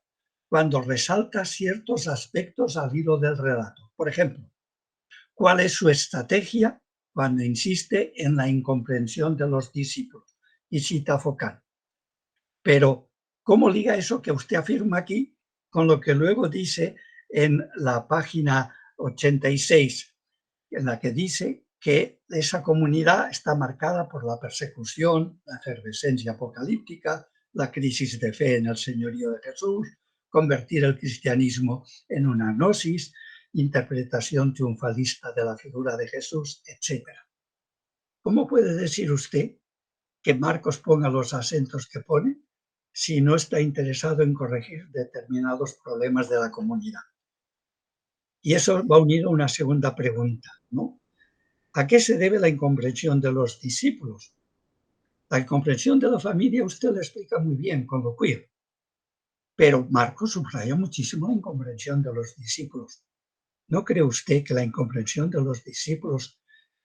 cuando resalta ciertos aspectos al hilo del relato. Por ejemplo, ¿cuál es su estrategia cuando insiste en la incomprensión de los discípulos? Y cita focal. Pero, ¿cómo liga eso que usted afirma aquí con lo que luego dice en la página 86, en la que dice que esa comunidad está marcada por la persecución, la efervescencia apocalíptica, la crisis de fe en el señorío de Jesús, convertir el cristianismo en una gnosis, interpretación triunfalista de la figura de Jesús, etc. ¿Cómo puede decir usted que Marcos ponga los acentos que pone si no está interesado en corregir determinados problemas de la comunidad? Y eso va unido a una segunda pregunta, ¿no? ¿A qué se debe la incomprensión de los discípulos? La incomprensión de la familia usted lo explica muy bien con lo queer, pero Marcos subraya muchísimo la incomprensión de los discípulos. ¿No cree usted que la incomprensión de los discípulos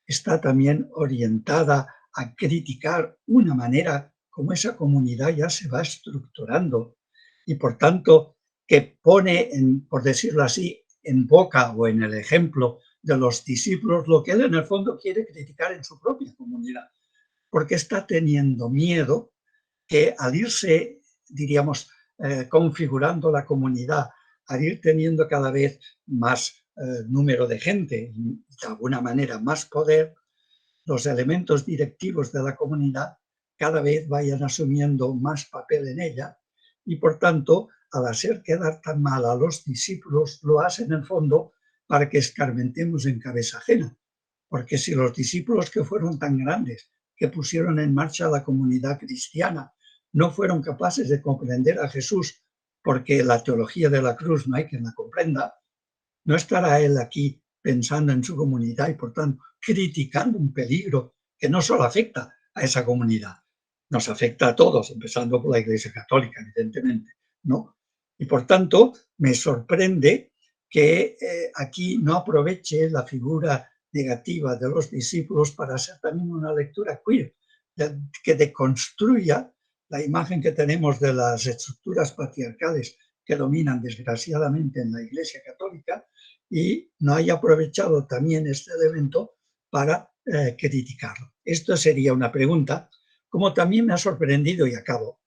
está también orientada a criticar una manera como esa comunidad ya se va estructurando y por tanto que pone, por decirlo así, en boca o en el ejemplo de los discípulos lo que él en el fondo quiere criticar en su propia comunidad? Porque está teniendo miedo que al irse, diríamos, configurando la comunidad, al ir teniendo cada vez más número de gente y de alguna manera más poder, los elementos directivos de la comunidad cada vez vayan asumiendo más papel en ella y por tanto, al hacer quedar tan mal a los discípulos, lo hacen en el fondo para que escarmentemos en cabeza ajena. Porque si los discípulos que fueron tan grandes, que pusieron en marcha la comunidad cristiana, no fueron capaces de comprender a Jesús, porque la teología de la cruz no hay quien la comprenda, no estará él aquí pensando en su comunidad y, por tanto, criticando un peligro que no solo afecta a esa comunidad, nos afecta a todos, empezando por la Iglesia Católica, evidentemente, ¿no? Y, por tanto, me sorprende que aquí no aproveche la figura negativa de los discípulos para hacer también una lectura queer, que deconstruya la imagen que tenemos de las estructuras patriarcales que dominan desgraciadamente en la Iglesia Católica y no haya aprovechado también este elemento para criticarlo. Esto sería una pregunta, como también me ha sorprendido, y acabo,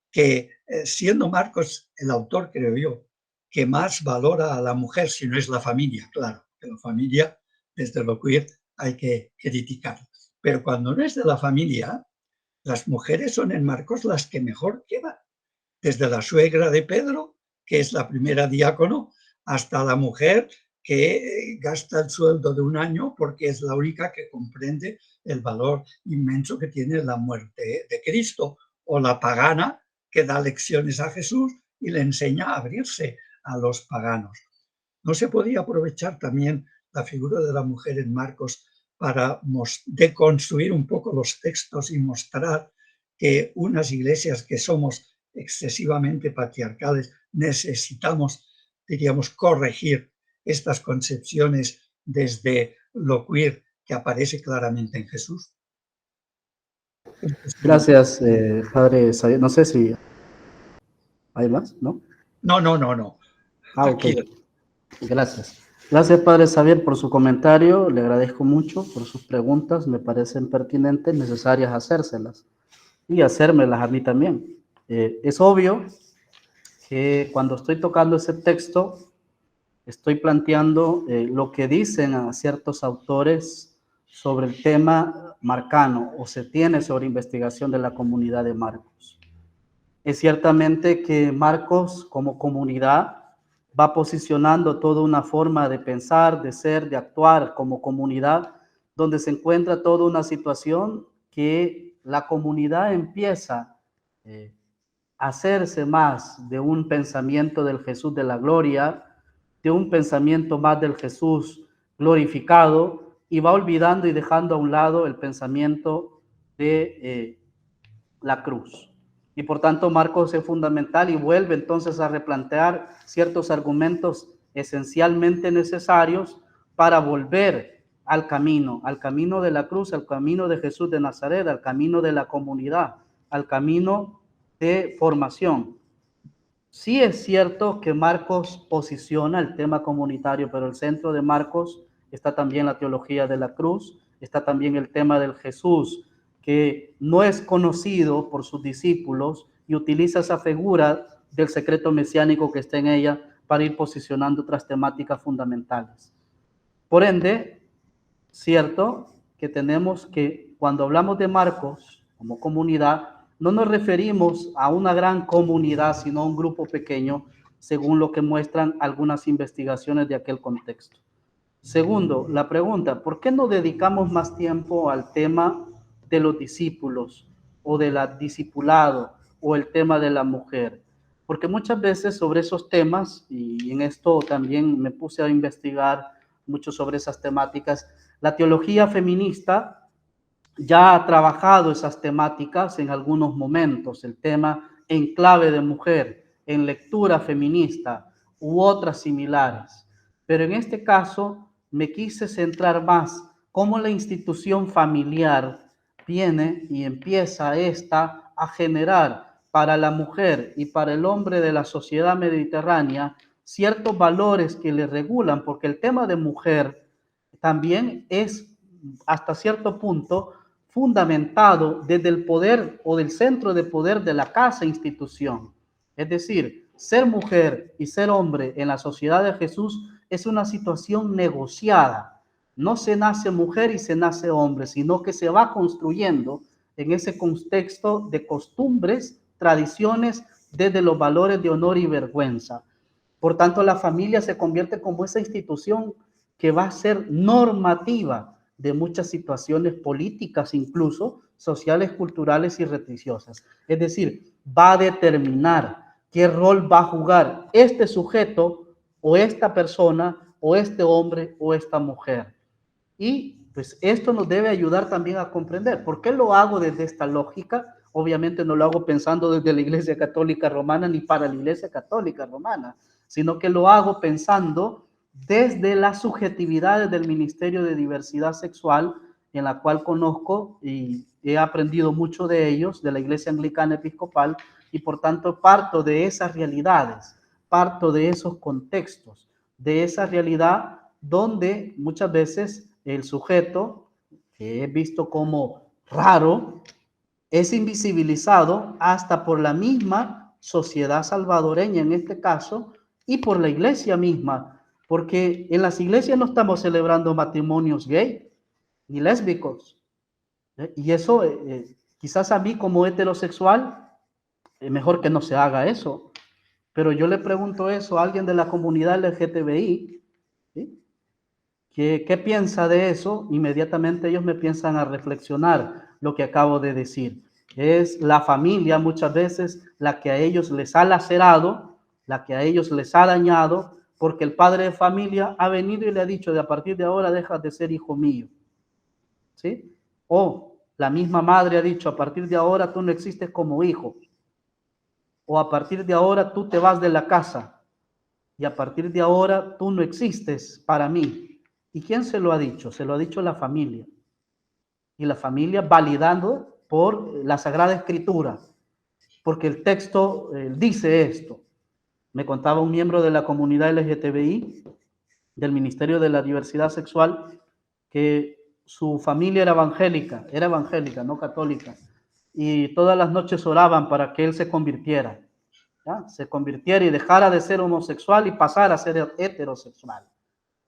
que siendo Marcos el autor, creo yo, que más valora a la mujer, si no es la familia, claro, que la familia, desde lo queer, hay que criticar. Pero cuando no es de la familia, las mujeres son en Marcos las que mejor quedan. Desde la suegra de Pedro, que es la primera diácono, hasta la mujer que gasta el sueldo de un año porque es la única que comprende el valor inmenso que tiene la muerte de Cristo, o la pagana que da lecciones a Jesús y le enseña a abrirse a los paganos. ¿No se podía aprovechar también la figura de la mujer en Marcos para deconstruir un poco los textos y mostrar que unas iglesias que somos excesivamente patriarcales necesitamos, diríamos, corregir estas concepciones desde lo queer que aparece claramente en Jesús? Gracias, padre Xavier. No sé si hay más, ¿no? No. Ok. Gracias. Gracias, padre Xavier, por su comentario. Le agradezco mucho por sus preguntas. Me parecen pertinentes, necesarias hacérselas y hacérmelas a mí también. Es obvio que cuando estoy tocando ese texto, estoy planteando lo que dicen a ciertos autores sobre el tema marcano o se tiene sobre investigación de la comunidad de Marcos. Es ciertamente que Marcos como comunidad va posicionando toda una forma de pensar, de ser, de actuar como comunidad, donde se encuentra toda una situación que la comunidad empieza a hacerse más de un pensamiento del Jesús de la gloria, de un pensamiento más del Jesús glorificado, y va olvidando y dejando a un lado el pensamiento de la cruz. Y por tanto Marcos es fundamental y vuelve entonces a replantear ciertos argumentos esencialmente necesarios para volver al camino de la cruz, al camino de Jesús de Nazaret, al camino de la comunidad, al camino de formación. Sí es cierto que Marcos posiciona el tema comunitario, pero el centro de Marcos está también la teología de la cruz, está también el tema del Jesús, que no es conocido por sus discípulos y utiliza esa figura del secreto mesiánico que está en ella para ir posicionando otras temáticas fundamentales. Por ende, cierto que tenemos que, cuando hablamos de Marcos como comunidad, no nos referimos a una gran comunidad, sino a un grupo pequeño, según lo que muestran algunas investigaciones de aquel contexto. Segundo, la pregunta, ¿por qué no dedicamos más tiempo al tema de los discípulos o del discipulado o el tema de la mujer? Porque muchas veces sobre esos temas, y en esto también me puse a investigar mucho sobre esas temáticas, la teología feminista ya ha trabajado esas temáticas en algunos momentos, el tema en clave de mujer, en lectura feminista u otras similares. Pero en este caso me quise centrar más cómo la institución familiar viene y empieza esta a generar para la mujer y para el hombre de la sociedad mediterránea ciertos valores que le regulan, porque el tema de mujer también es hasta cierto punto fundamentado desde el poder o del centro de poder de la casa institución. Es decir, ser mujer y ser hombre en la sociedad de Jesús es una situación negociada. No se nace mujer y se nace hombre, sino que se va construyendo en ese contexto de costumbres, tradiciones, desde los valores de honor y vergüenza. Por tanto, la familia se convierte como esa institución que va a ser normativa de muchas situaciones políticas, incluso sociales, culturales y religiosas. Es decir, va a determinar qué rol va a jugar este sujeto o esta persona o este hombre o esta mujer. Y pues esto nos debe ayudar también a comprender. ¿Por qué lo hago desde esta lógica? Obviamente no lo hago pensando desde la Iglesia Católica Romana ni para la Iglesia Católica Romana, sino que lo hago pensando desde las subjetividades del Ministerio de Diversidad Sexual, en la cual conozco y he aprendido mucho de ellos, de la Iglesia Anglicana Episcopal, y por tanto parto de esas realidades, parto de esos contextos, de esa realidad donde muchas veces el sujeto, que es visto como raro, es invisibilizado hasta por la misma sociedad salvadoreña en este caso y por la iglesia misma, porque en las iglesias no estamos celebrando matrimonios gay ni lésbicos. Y eso quizás a mí como heterosexual, mejor que no se haga eso. Pero yo le pregunto eso a alguien de la comunidad LGTBI, ¿sí? ¿Qué piensa de eso? Inmediatamente ellos me piensan a reflexionar lo que acabo de decir. Es la familia muchas veces la que a ellos les ha lacerado, la que a ellos les ha dañado, porque el padre de familia ha venido y le ha dicho, de a partir de ahora dejas de ser hijo mío. ¿Sí? O la misma madre ha dicho, a partir de ahora tú no existes como hijo. O a partir de ahora tú te vas de la casa. Y a partir de ahora tú no existes para mí. ¿Y quién se lo ha dicho? Se lo ha dicho la familia. Y la familia validando por la Sagrada Escritura, porque el texto dice esto. Me contaba un miembro de la comunidad LGTBI, del Ministerio de la Diversidad Sexual, que su familia era evangélica, no católica, y todas las noches oraban para que él se convirtiera, ¿ya? Se convirtiera y dejara de ser homosexual y pasara a ser heterosexual.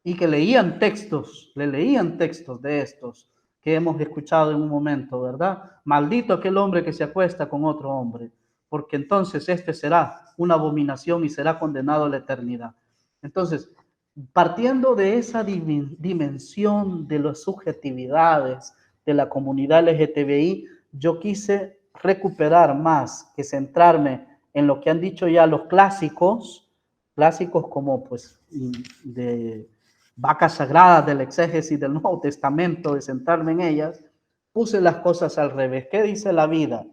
Y que le leían textos de estos que hemos escuchado en un momento, ¿verdad? Maldito aquel hombre que se acuesta con otro hombre, porque entonces este será una abominación y será condenado a la eternidad. Entonces, partiendo de esa dimensión de las subjetividades de la comunidad LGTBI, yo quise recuperar más que centrarme en lo que han dicho ya los clásicos como pues de vacas sagradas del exégesis del Nuevo Testamento, de centrarme en ellas, puse las cosas al revés. ¿Qué dice la vida?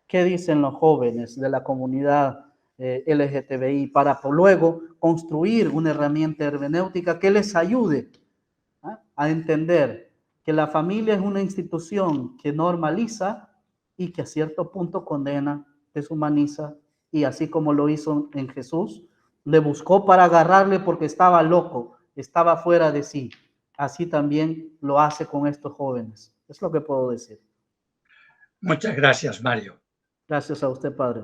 ¿Qué dicen los jóvenes de la comunidad LGTBI? Para luego construir una herramienta hermenéutica que les ayude a entender que la familia es una institución que normaliza y que a cierto punto condena, deshumaniza, y así como lo hizo en Jesús, le buscó para agarrarle porque estaba loco, estaba fuera de sí. Así también lo hace con estos jóvenes. Es lo que puedo decir. Muchas gracias, Mario. Gracias a usted, padre.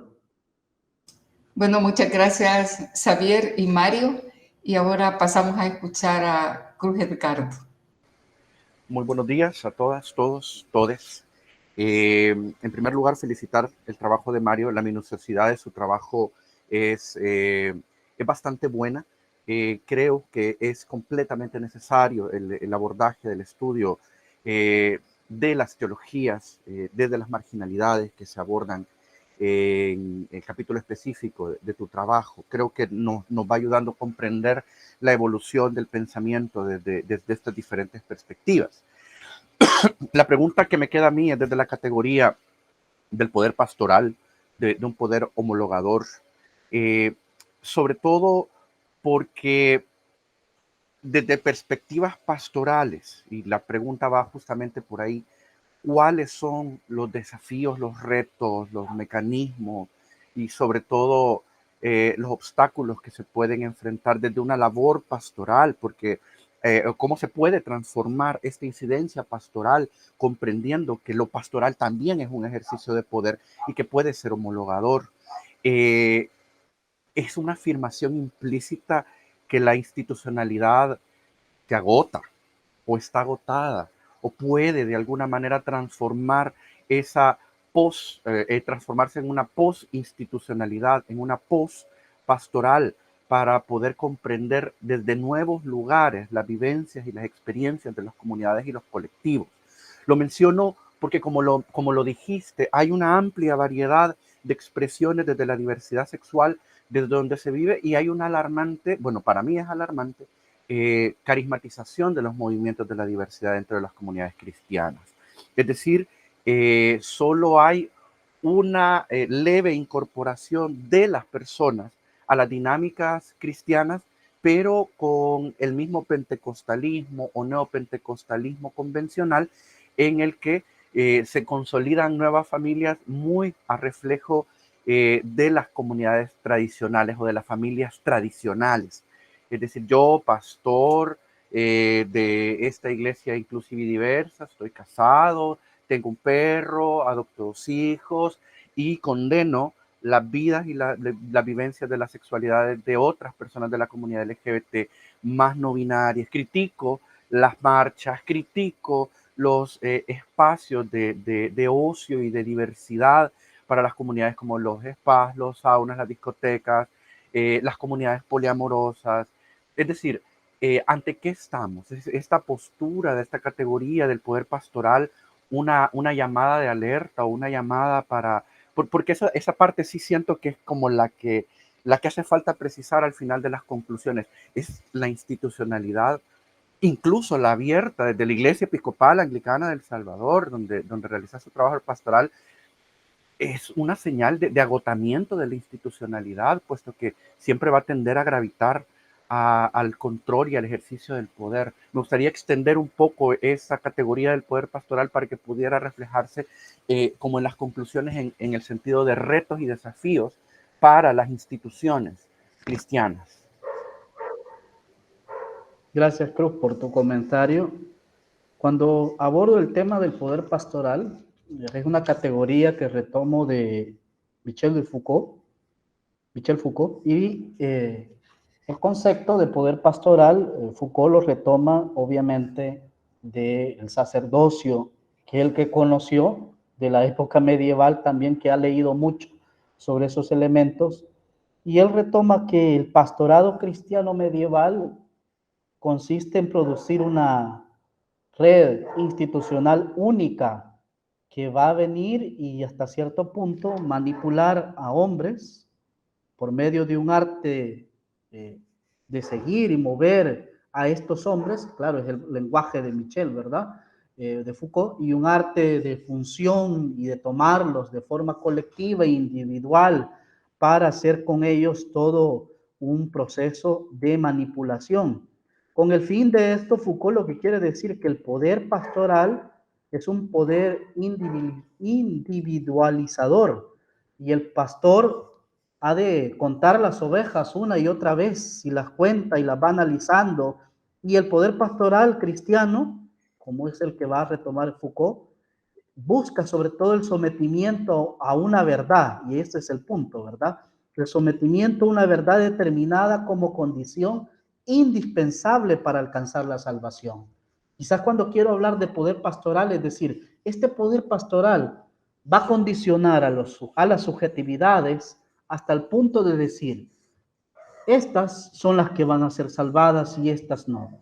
Bueno, muchas gracias, Xavier y Mario. Y ahora pasamos a escuchar a Cruz Edgardo. Muy buenos días a todas, todos, todes. En primer lugar, felicitar el trabajo de Mario. La minuciosidad de su trabajo es bastante buena. Creo que es completamente necesario el abordaje del estudio de las teologías, desde las marginalidades que se abordan en el capítulo específico de tu trabajo. Creo que nos va ayudando a comprender la evolución del pensamiento desde estas diferentes perspectivas. La pregunta que me queda a mí es desde la categoría del poder pastoral, de un poder homologador, sobre todo porque desde perspectivas pastorales, y la pregunta va justamente por ahí, ¿cuáles son los desafíos, los retos, los mecanismos y sobre todo los obstáculos que se pueden enfrentar desde una labor pastoral? Porque cómo se puede transformar esta incidencia pastoral comprendiendo que lo pastoral también es un ejercicio de poder y que puede ser homologador. Es una afirmación implícita que la institucionalidad te agota o está agotada o puede de alguna manera transformar esa transformarse en una post-institucionalidad, en una post-pastoral, para poder comprender desde nuevos lugares las vivencias y las experiencias de las comunidades y los colectivos. Lo menciono porque como lo dijiste, hay una amplia variedad de expresiones desde la diversidad sexual, desde donde se vive, y hay una alarmante, bueno, para mí es alarmante, carismatización de los movimientos de la diversidad dentro de las comunidades cristianas. Es decir, solo hay una leve incorporación de las personas a las dinámicas cristianas, pero con el mismo pentecostalismo o neopentecostalismo convencional en el que se consolidan nuevas familias muy a reflejo de las comunidades tradicionales o de las familias tradicionales. Es decir, yo, pastor de esta iglesia inclusiva y diversa, estoy casado, tengo un perro, adopto 2 hijos y condeno las vidas y las vivencias de las sexualidades de otras personas de la comunidad LGBT más no binarias. Critico las marchas, critico los espacios de ocio y de diversidad para las comunidades como los spas, los saunas, las discotecas, las comunidades poliamorosas. Es decir, ¿ante qué estamos? ¿Es esta postura de esta categoría del poder pastoral una llamada de alerta o una llamada para... Porque esa parte sí siento que es como la que hace falta precisar al final de las conclusiones. Es la institucionalidad, incluso la abierta desde la Iglesia Episcopal Anglicana del Salvador, donde realiza su trabajo pastoral, es una señal de agotamiento de la institucionalidad, puesto que siempre va a tender a gravitar al control y al ejercicio del poder. Me gustaría extender un poco esa categoría del poder pastoral para que pudiera reflejarse como en las conclusiones en el sentido de retos y desafíos para las instituciones cristianas. Gracias, Cruz, por tu comentario. Cuando abordo el tema del poder pastoral, es una categoría que retomo de Michel Foucault, y el concepto de poder pastoral, Foucault lo retoma obviamente del sacerdocio, que es el que conoció de la época medieval también, que ha leído mucho sobre esos elementos, y él retoma que el pastorado cristiano medieval consiste en producir una red institucional única que va a venir y hasta cierto punto manipular a hombres por medio de un arte de seguir y mover a estos hombres, claro, es el lenguaje de Michel, ¿verdad? De Foucault, y un arte de función y de tomarlos de forma colectiva e individual para hacer con ellos todo un proceso de manipulación. Con el fin de esto, Foucault lo que quiere decir que el poder pastoral es un poder individualizador y el pastor ha de contar las ovejas una y otra vez y las cuenta y las va analizando. Y el poder pastoral cristiano, como es el que va a retomar Foucault, busca sobre todo el sometimiento a una verdad, y ese es el punto, ¿verdad? El sometimiento a una verdad determinada como condición indispensable para alcanzar la salvación. Quizás cuando quiero hablar de poder pastoral, es decir, este poder pastoral va a condicionar a las subjetividades hasta el punto de decir, estas son las que van a ser salvadas y estas no.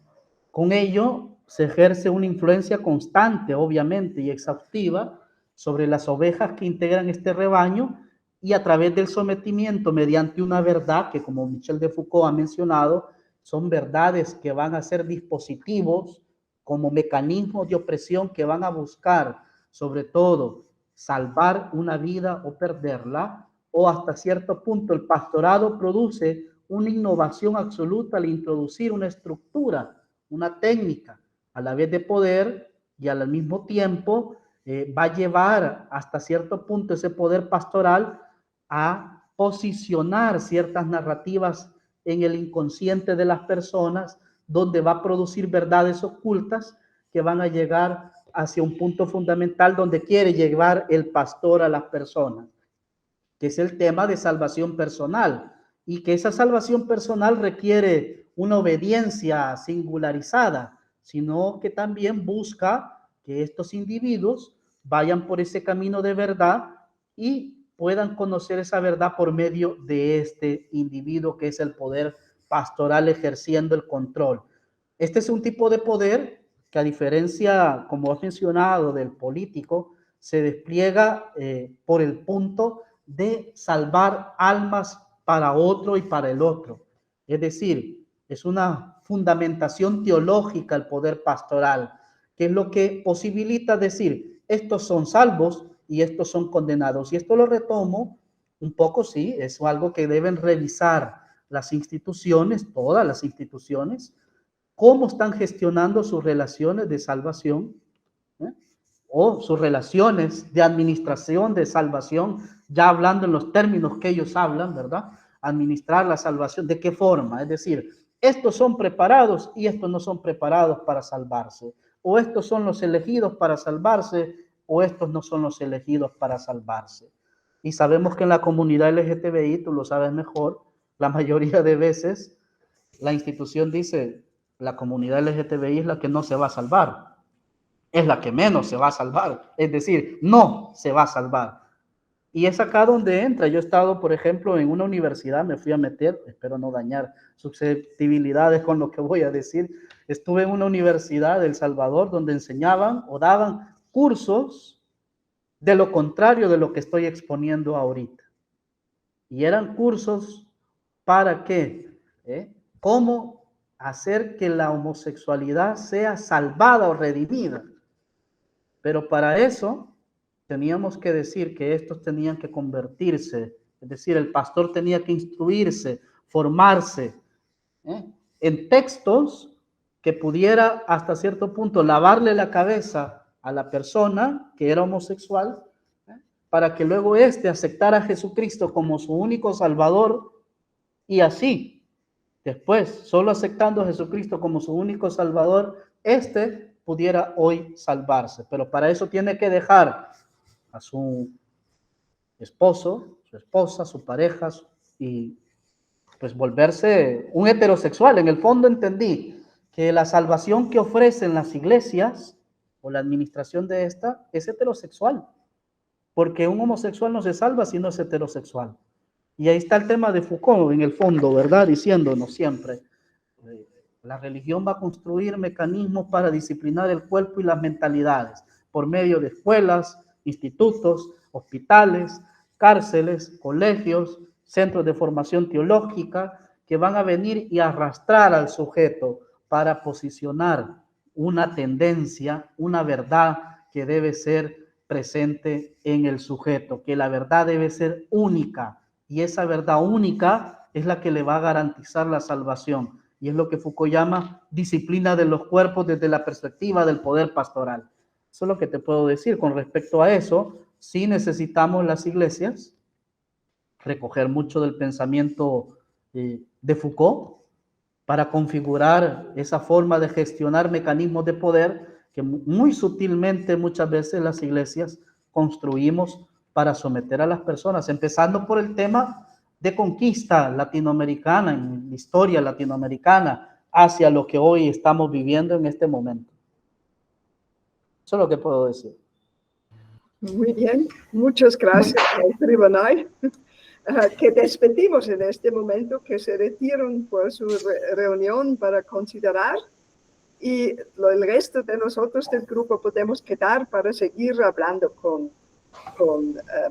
Con ello se ejerce una influencia constante, obviamente, y exhaustiva sobre las ovejas que integran este rebaño, y a través del sometimiento mediante una verdad que, como Michel de Foucault ha mencionado, son verdades que van a ser dispositivos como mecanismos de opresión que van a buscar, sobre todo, salvar una vida o perderla, o hasta cierto punto el pastorado produce una innovación absoluta al introducir una estructura, una técnica, a la vez de poder y al mismo tiempo va a llevar hasta cierto punto ese poder pastoral a posicionar ciertas narrativas en el inconsciente de las personas, donde va a producir verdades ocultas que van a llegar hacia un punto fundamental donde quiere llevar el pastor a las personas, que es el tema de salvación personal, y que esa salvación personal requiere una obediencia singularizada, sino que también busca que estos individuos vayan por ese camino de verdad y puedan conocer esa verdad por medio de este individuo que es el poder pastoral ejerciendo el control. Este es un tipo de poder que, a diferencia, como has mencionado, del político, se despliega por el punto de salvar almas para otro y para el otro. Es decir, es una fundamentación teológica el poder pastoral, que es lo que posibilita decir, estos son salvos y estos son condenados. Y esto lo retomo un poco, sí, es algo que deben revisar las instituciones, todas las instituciones, cómo están gestionando sus relaciones de salvación, o sus relaciones de administración de salvación, ya hablando en los términos que ellos hablan, ¿verdad? Administrar la salvación, ¿de qué forma? Es decir, estos son preparados y estos no son preparados para salvarse, o estos son los elegidos para salvarse, o estos no son los elegidos para salvarse. Y sabemos que en la comunidad LGTBI, tú lo sabes mejor, la mayoría de veces la institución dice, la comunidad LGTBI es la que no se va a salvar, es la que menos se va a salvar, es decir, no se va a salvar. Y es acá donde entra. Yo he estado, por ejemplo, en una universidad, me fui a meter, espero no dañar susceptibilidades con lo que voy a decir. Estuve en una universidad de El Salvador donde enseñaban o daban cursos de lo contrario de lo que estoy exponiendo ahorita. Y eran cursos para qué, cómo hacer que la homosexualidad sea salvada o redimida. Pero para eso teníamos que decir que estos tenían que convertirse, es decir, el pastor tenía que instruirse, formarse en textos que pudiera hasta cierto punto lavarle la cabeza a la persona que era homosexual, para que luego éste aceptara a Jesucristo como su único Salvador, y así, después, solo aceptando a Jesucristo como su único Salvador, éste pudiera hoy salvarse. Pero para eso tiene que dejar a su esposo, su esposa, su pareja, y pues volverse un heterosexual. En el fondo entendí que la salvación que ofrecen las iglesias o la administración de esta es heterosexual, porque un homosexual no se salva si no es heterosexual. Y ahí está el tema de Foucault en el fondo, ¿verdad? Diciéndonos siempre, la religión va a construir mecanismos para disciplinar el cuerpo y las mentalidades por medio de escuelas, institutos, hospitales, cárceles, colegios, centros de formación teológica, que van a venir y arrastrar al sujeto para posicionar una tendencia, una verdad que debe ser presente en el sujeto, que la verdad debe ser única, y esa verdad única es la que le va a garantizar la salvación. Y es lo que Foucault llama disciplina de los cuerpos desde la perspectiva del poder pastoral. Eso es lo que te puedo decir. Con respecto a eso, sí necesitamos las iglesias recoger mucho del pensamiento de Foucault para configurar esa forma de gestionar mecanismos de poder que muy sutilmente muchas veces las iglesias construimos para someter a las personas, empezando por el tema de conquista latinoamericana, en la historia latinoamericana, hacia lo que hoy estamos viviendo en este momento. Eso es lo que puedo decir. Muy bien, muchas gracias al tribunal, que despedimos en este momento, que se retiran por su reunión para considerar, y el resto de nosotros del grupo podemos quedar para seguir hablando con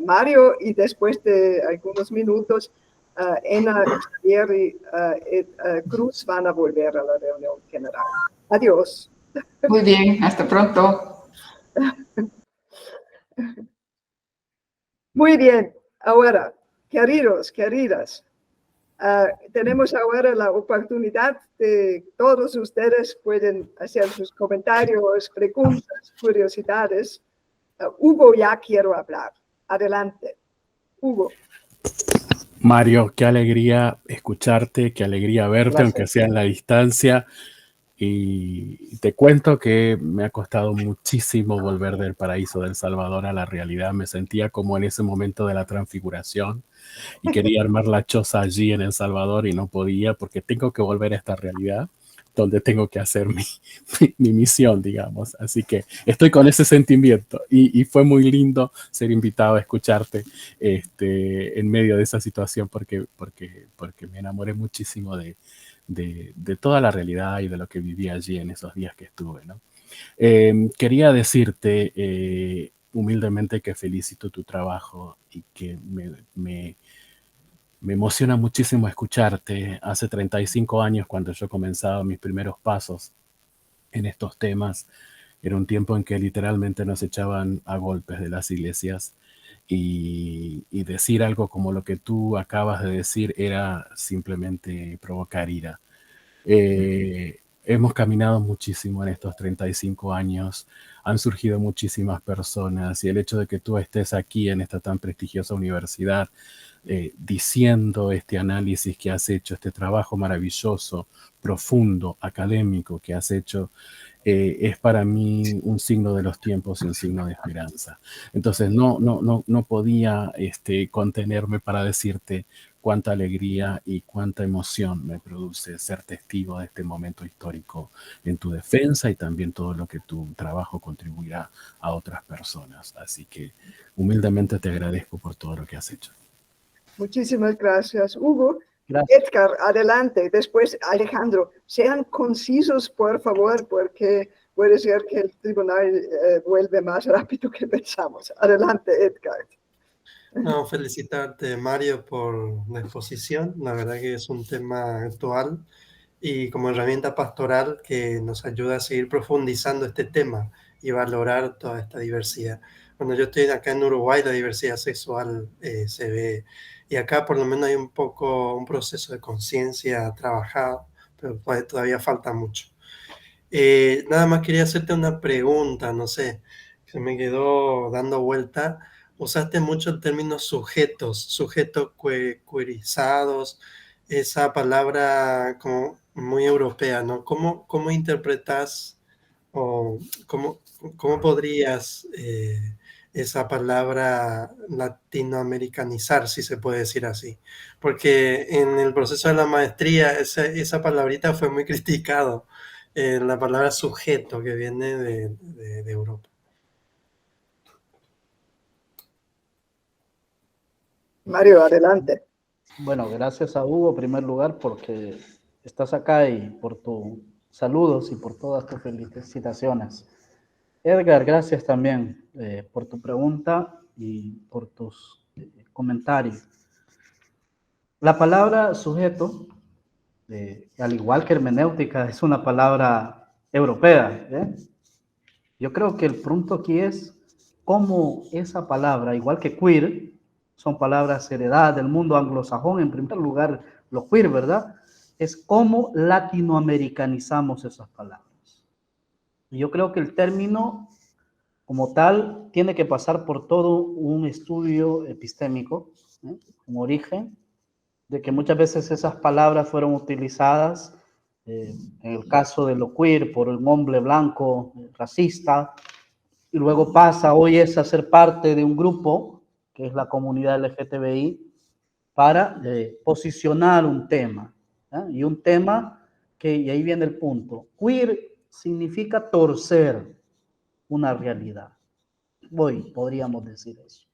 Mario, y después de algunos minutos Ena, Xavier y Cruz van a volver a la reunión general. Adiós. Muy bien, hasta pronto. Muy bien, ahora, queridos, queridas, tenemos ahora la oportunidad de todos ustedes pueden hacer sus comentarios, preguntas, curiosidades. Hugo ya quiero hablar. Adelante, Hugo. Mario, qué alegría escucharte, qué alegría verte, Gracias. aunque sea en la distancia. Y te cuento que me ha costado muchísimo volver del paraíso de El Salvador a la realidad. Me sentía como en ese momento de la transfiguración y quería armar la choza allí en El Salvador y no podía porque tengo que volver a esta realidad donde tengo que hacer mi misión, digamos. Así que estoy con ese sentimiento y fue muy lindo ser invitado a escucharte en medio de esa situación porque me enamoré muchísimo de toda la realidad y de lo que viví allí en esos días que estuve, ¿no? Quería decirte humildemente que felicito tu trabajo y que me emociona muchísimo escucharte. Hace 35 años, cuando yo comenzaba mis primeros pasos en estos temas, era un tiempo en que literalmente nos echaban a golpes de las iglesias y decir algo como lo que tú acabas de decir era simplemente provocar ira. Hemos caminado muchísimo en estos 35 años, han surgido muchísimas personas y el hecho de que tú estés aquí en esta tan prestigiosa universidad diciendo este análisis que has hecho, este trabajo maravilloso, profundo, académico que has hecho, es para mí un signo de los tiempos y un signo de esperanza. Entonces no podía contenerme para decirte cuánta alegría y cuánta emoción me produce ser testigo de este momento histórico en tu defensa y también todo lo que tu trabajo contribuirá a otras personas. Así que humildemente te agradezco por todo lo que has hecho. Muchísimas gracias, Hugo. Gracias. Edgar, adelante. Después, Alejandro, sean concisos, por favor, porque puede ser que el tribunal vuelve más rápido que pensamos. Adelante, Edgar. No, felicitarte, Mario, por la exposición. La verdad que es un tema actual y como herramienta pastoral que nos ayuda a seguir profundizando este tema y valorar toda esta diversidad. Bueno, yo estoy acá en Uruguay, la diversidad sexual se ve, y acá por lo menos hay un proceso de conciencia trabajado, pero todavía falta mucho. Nada más quería hacerte una pregunta, no sé, se me quedó dando vuelta. Usaste mucho el término sujetos queerizados, esa palabra como muy europea, ¿no? ¿Cómo interpretas o cómo podrías esa palabra latinoamericanizar, si se puede decir así? Porque en el proceso de la maestría esa palabrita fue muy criticado, la palabra sujeto que viene de Europa. Mario, adelante. Bueno, gracias a Hugo, en primer lugar, porque estás acá y por tus saludos y por todas tus felicitaciones. Edgar, gracias también por tu pregunta y por tus comentarios. La palabra sujeto, al igual que hermenéutica, es una palabra europea. Yo creo que el punto aquí es cómo esa palabra, igual que queer, son palabras heredadas del mundo anglosajón, en primer lugar, lo queer, ¿verdad? Es cómo latinoamericanizamos esas palabras. Y yo creo que el término, como tal, tiene que pasar por todo un estudio epistémico, un origen, de que muchas veces esas palabras fueron utilizadas, en el caso de lo queer, por un hombre blanco racista, y luego pasa hoy es a ser parte de un grupo, que es la comunidad LGTBI, para posicionar un tema. Y un tema que, y ahí viene el punto, queer significa torcer, una realidad. Hoy podríamos decir eso.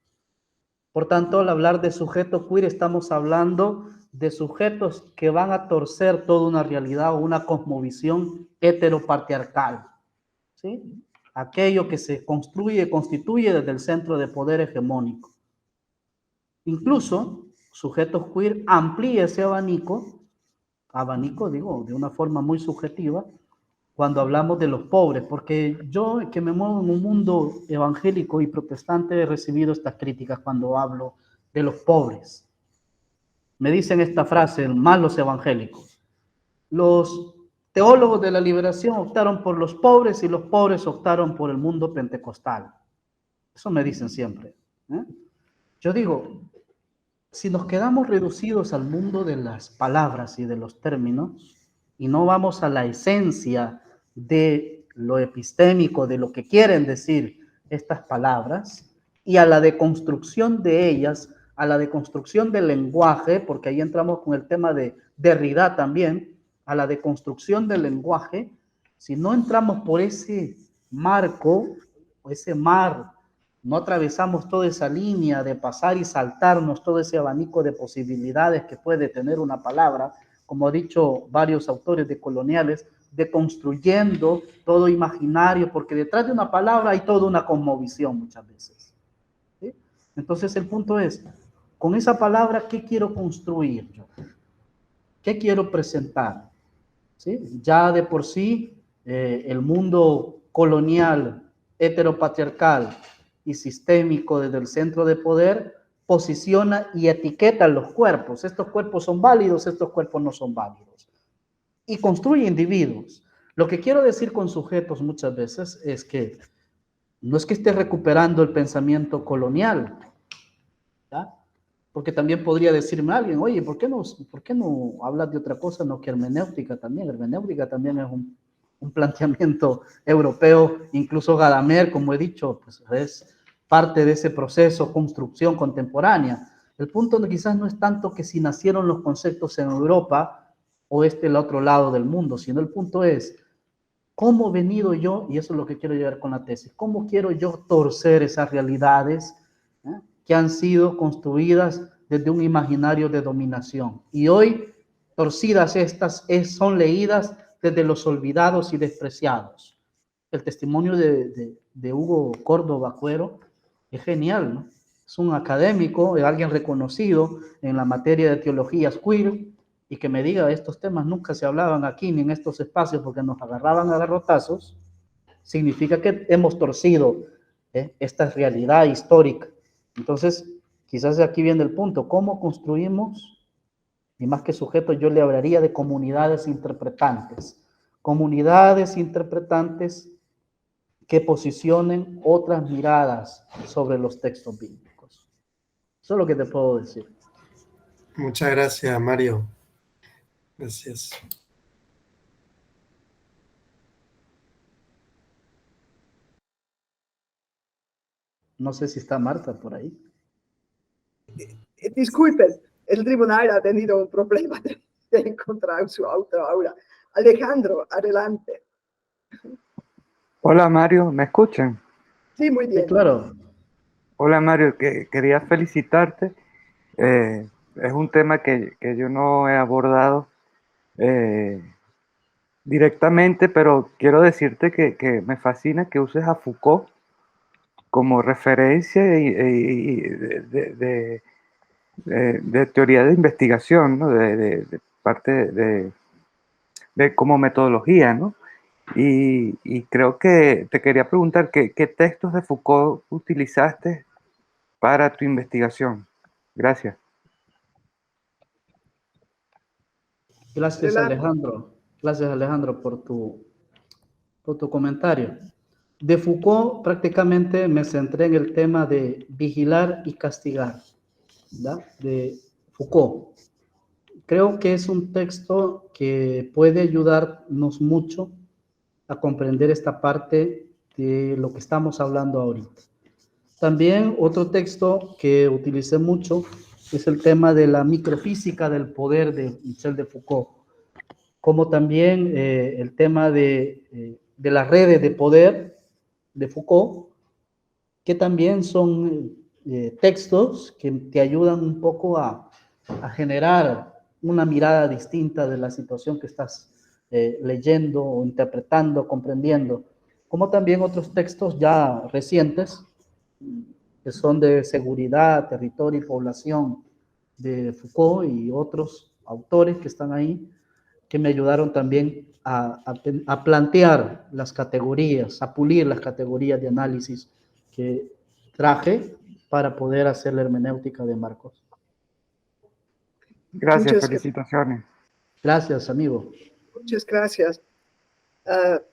Por tanto, al hablar de sujeto queer, estamos hablando de sujetos que van a torcer toda una realidad o una cosmovisión heteropatriarcal, ¿sí? Aquello que se construye y constituye desde el centro de poder hegemónico. Incluso, sujetos queer amplía ese abanico digo, de una forma muy subjetiva, cuando hablamos de los pobres, porque yo, que me muevo en un mundo evangélico y protestante, he recibido estas críticas cuando hablo de los pobres. Me dicen esta frase, más los evangélicos. Los teólogos de la liberación optaron por los pobres y los pobres optaron por el mundo pentecostal. Eso me dicen siempre, ¿eh? Yo digo, si nos quedamos reducidos al mundo de las palabras y de los términos y no vamos a la esencia de lo epistémico, de lo que quieren decir estas palabras, y a la deconstrucción de ellas, a la deconstrucción del lenguaje, porque ahí entramos con el tema de Derrida también, a la deconstrucción del lenguaje, si no entramos por ese marco, o ese mar, no atravesamos toda esa línea de pasar y saltarnos todo ese abanico de posibilidades que puede tener una palabra, como han dicho varios autores decoloniales, deconstruyendo todo imaginario, porque detrás de una palabra hay toda una cosmovisión muchas veces, ¿sí? Entonces el punto es, con esa palabra, ¿qué quiero construir yo? ¿Qué quiero presentar? ¿Sí? Ya de por sí, el mundo colonial, heteropatriarcal y sistémico desde el centro de poder posiciona y etiqueta los cuerpos. Estos cuerpos son válidos, estos cuerpos no son válidos. Y construye individuos. Lo que quiero decir con sujetos muchas veces es que no es que esté recuperando el pensamiento colonial, ¿ya? Porque también podría decirme alguien, oye, ¿por qué no hablas de otra cosa, no que hermenéutica también? Hermenéutica también es un planteamiento europeo, incluso Gadamer, como he dicho, pues es parte de ese proceso, construcción contemporánea. El punto quizás no es tanto que si nacieron los conceptos en Europa o el otro lado del mundo, sino el punto es, ¿cómo he venido yo? Y eso es lo que quiero llevar con la tesis. ¿Cómo quiero yo torcer esas realidades que han sido construidas desde un imaginario de dominación? Y hoy, torcidas estas, son leídas desde los olvidados y despreciados. El testimonio de Hugo Córdoba Cuero es genial, ¿no? Es un académico, es alguien reconocido en la materia de teologías queer, y que me diga, estos temas nunca se hablaban aquí ni en estos espacios porque nos agarraban a garrotazos, significa que hemos torcido esta realidad histórica. Entonces, quizás aquí viene el punto, ¿cómo construimos? Y más que sujetos, yo le hablaría de comunidades interpretantes que posicionen otras miradas sobre los textos bíblicos. Eso es lo que te puedo decir. Muchas gracias, Mario. Gracias. No sé si está Marta por ahí. Disculpen, el tribunal ha tenido un problema de encontrar su auto ahora. Alejandro, adelante. Hola Mario, ¿me escuchan? Sí, muy bien. Sí, claro. Hola Mario, quería felicitarte. Es un tema que yo no he abordado directamente, pero quiero decirte que me fascina que uses a Foucault como referencia de teoría de investigación, ¿no? De parte de como metodología, ¿no? Y creo que te quería preguntar qué textos de Foucault utilizaste para tu investigación. Gracias. Gracias, Alejandro. Gracias, Alejandro, por tu comentario. De Foucault prácticamente me centré en el tema de vigilar y castigar, ¿verdad? De Foucault. Creo que es un texto que puede ayudarnos mucho a comprender esta parte de lo que estamos hablando ahorita. También otro texto que utilicé mucho es el tema de la microfísica del poder de Michel de Foucault, como también el tema de las redes de poder de Foucault, que también son textos que te ayudan un poco a generar una mirada distinta de la situación que estás leyendo o interpretando, comprendiendo, como también otros textos ya recientes, que son de seguridad, territorio y población de Foucault y otros autores que están ahí, que me ayudaron también a plantear las categorías, a pulir las categorías de análisis que traje para poder hacer la hermenéutica de Marcos. Gracias, Muchas felicitaciones. Gracias, amigo. Muchas gracias.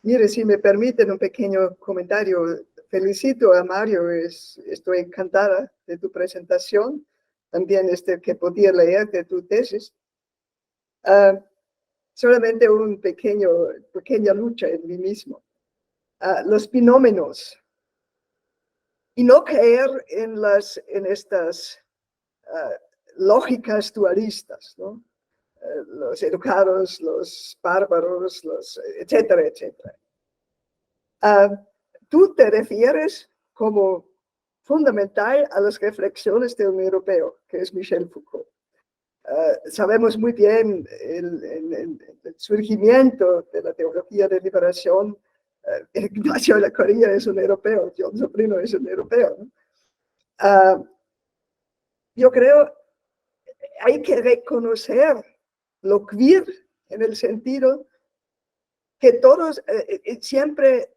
Mire, si me permiten un pequeño comentario, felicito a Mario, estoy encantada de tu presentación, también que podía leer de tu tesis. Solamente pequeña lucha en mí mismo. Los binómenos y no caer en estas lógicas dualistas, ¿no? Los educados, los bárbaros, etcétera, etcétera. Tú te refieres como fundamental a las reflexiones de un europeo, que es Michel Foucault. Sabemos muy bien el surgimiento de la teología de liberación. Ignacio de la Corilla es un europeo, John Sobrino es un europeo, ¿no? Yo creo hay que reconocer lo queer en el sentido que todos, siempre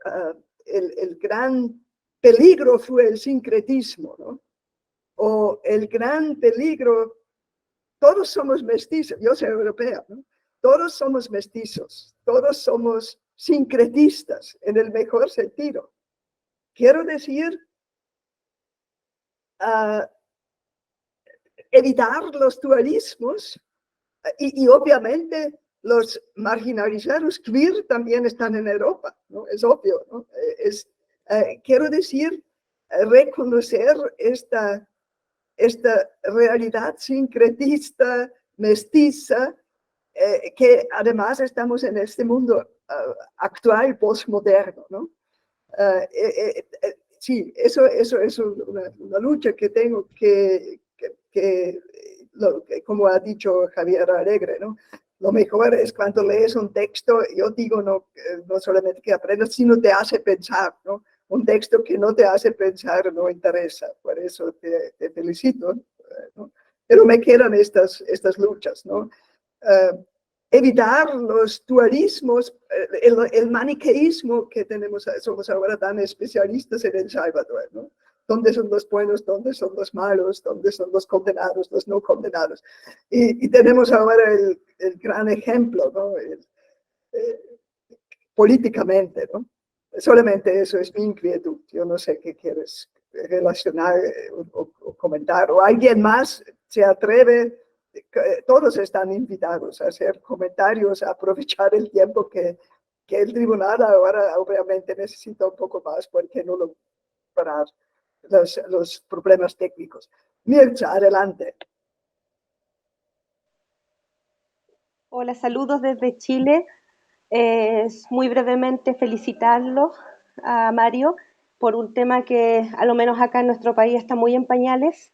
el gran peligro fue el sincretismo, ¿no? O el gran peligro, todos somos mestizos, yo soy europea, ¿no? Todos somos mestizos, todos somos sincretistas en el mejor sentido. Quiero decir, evitar los dualismos y obviamente los marginalizados queer también están en Europa, ¿no? Es obvio, ¿no? Quiero decir, reconocer esta realidad sincretista, mestiza, que además estamos en este mundo actual, postmoderno, ¿no? Sí, eso es una lucha que tengo como ha dicho Javier Alegre, ¿no? Lo mejor es cuando lees un texto, yo digo, no solamente que aprendas, sino te hace pensar, ¿no? Un texto que no te hace pensar no interesa, por eso te felicito, ¿no? Pero me quedan estas luchas, ¿no? Evitar los dualismos, el maniqueísmo que somos ahora tan especialistas en El Salvador, ¿no? ¿Dónde son los buenos? ¿Dónde son los malos? ¿Dónde son los condenados, los no condenados? Y tenemos ahora el gran ejemplo, ¿no? Políticamente, ¿no? Solamente eso es mi inquietud. Yo no sé qué quieres relacionar o comentar. O alguien más se atreve, todos están invitados a hacer comentarios, a aprovechar el tiempo que el tribunal ahora obviamente necesita un poco más porque no lo parar los problemas técnicos. Mircha, adelante. Hola, saludos desde Chile. Muy brevemente felicitarlo a Mario por un tema que a lo menos acá en nuestro país está muy en pañales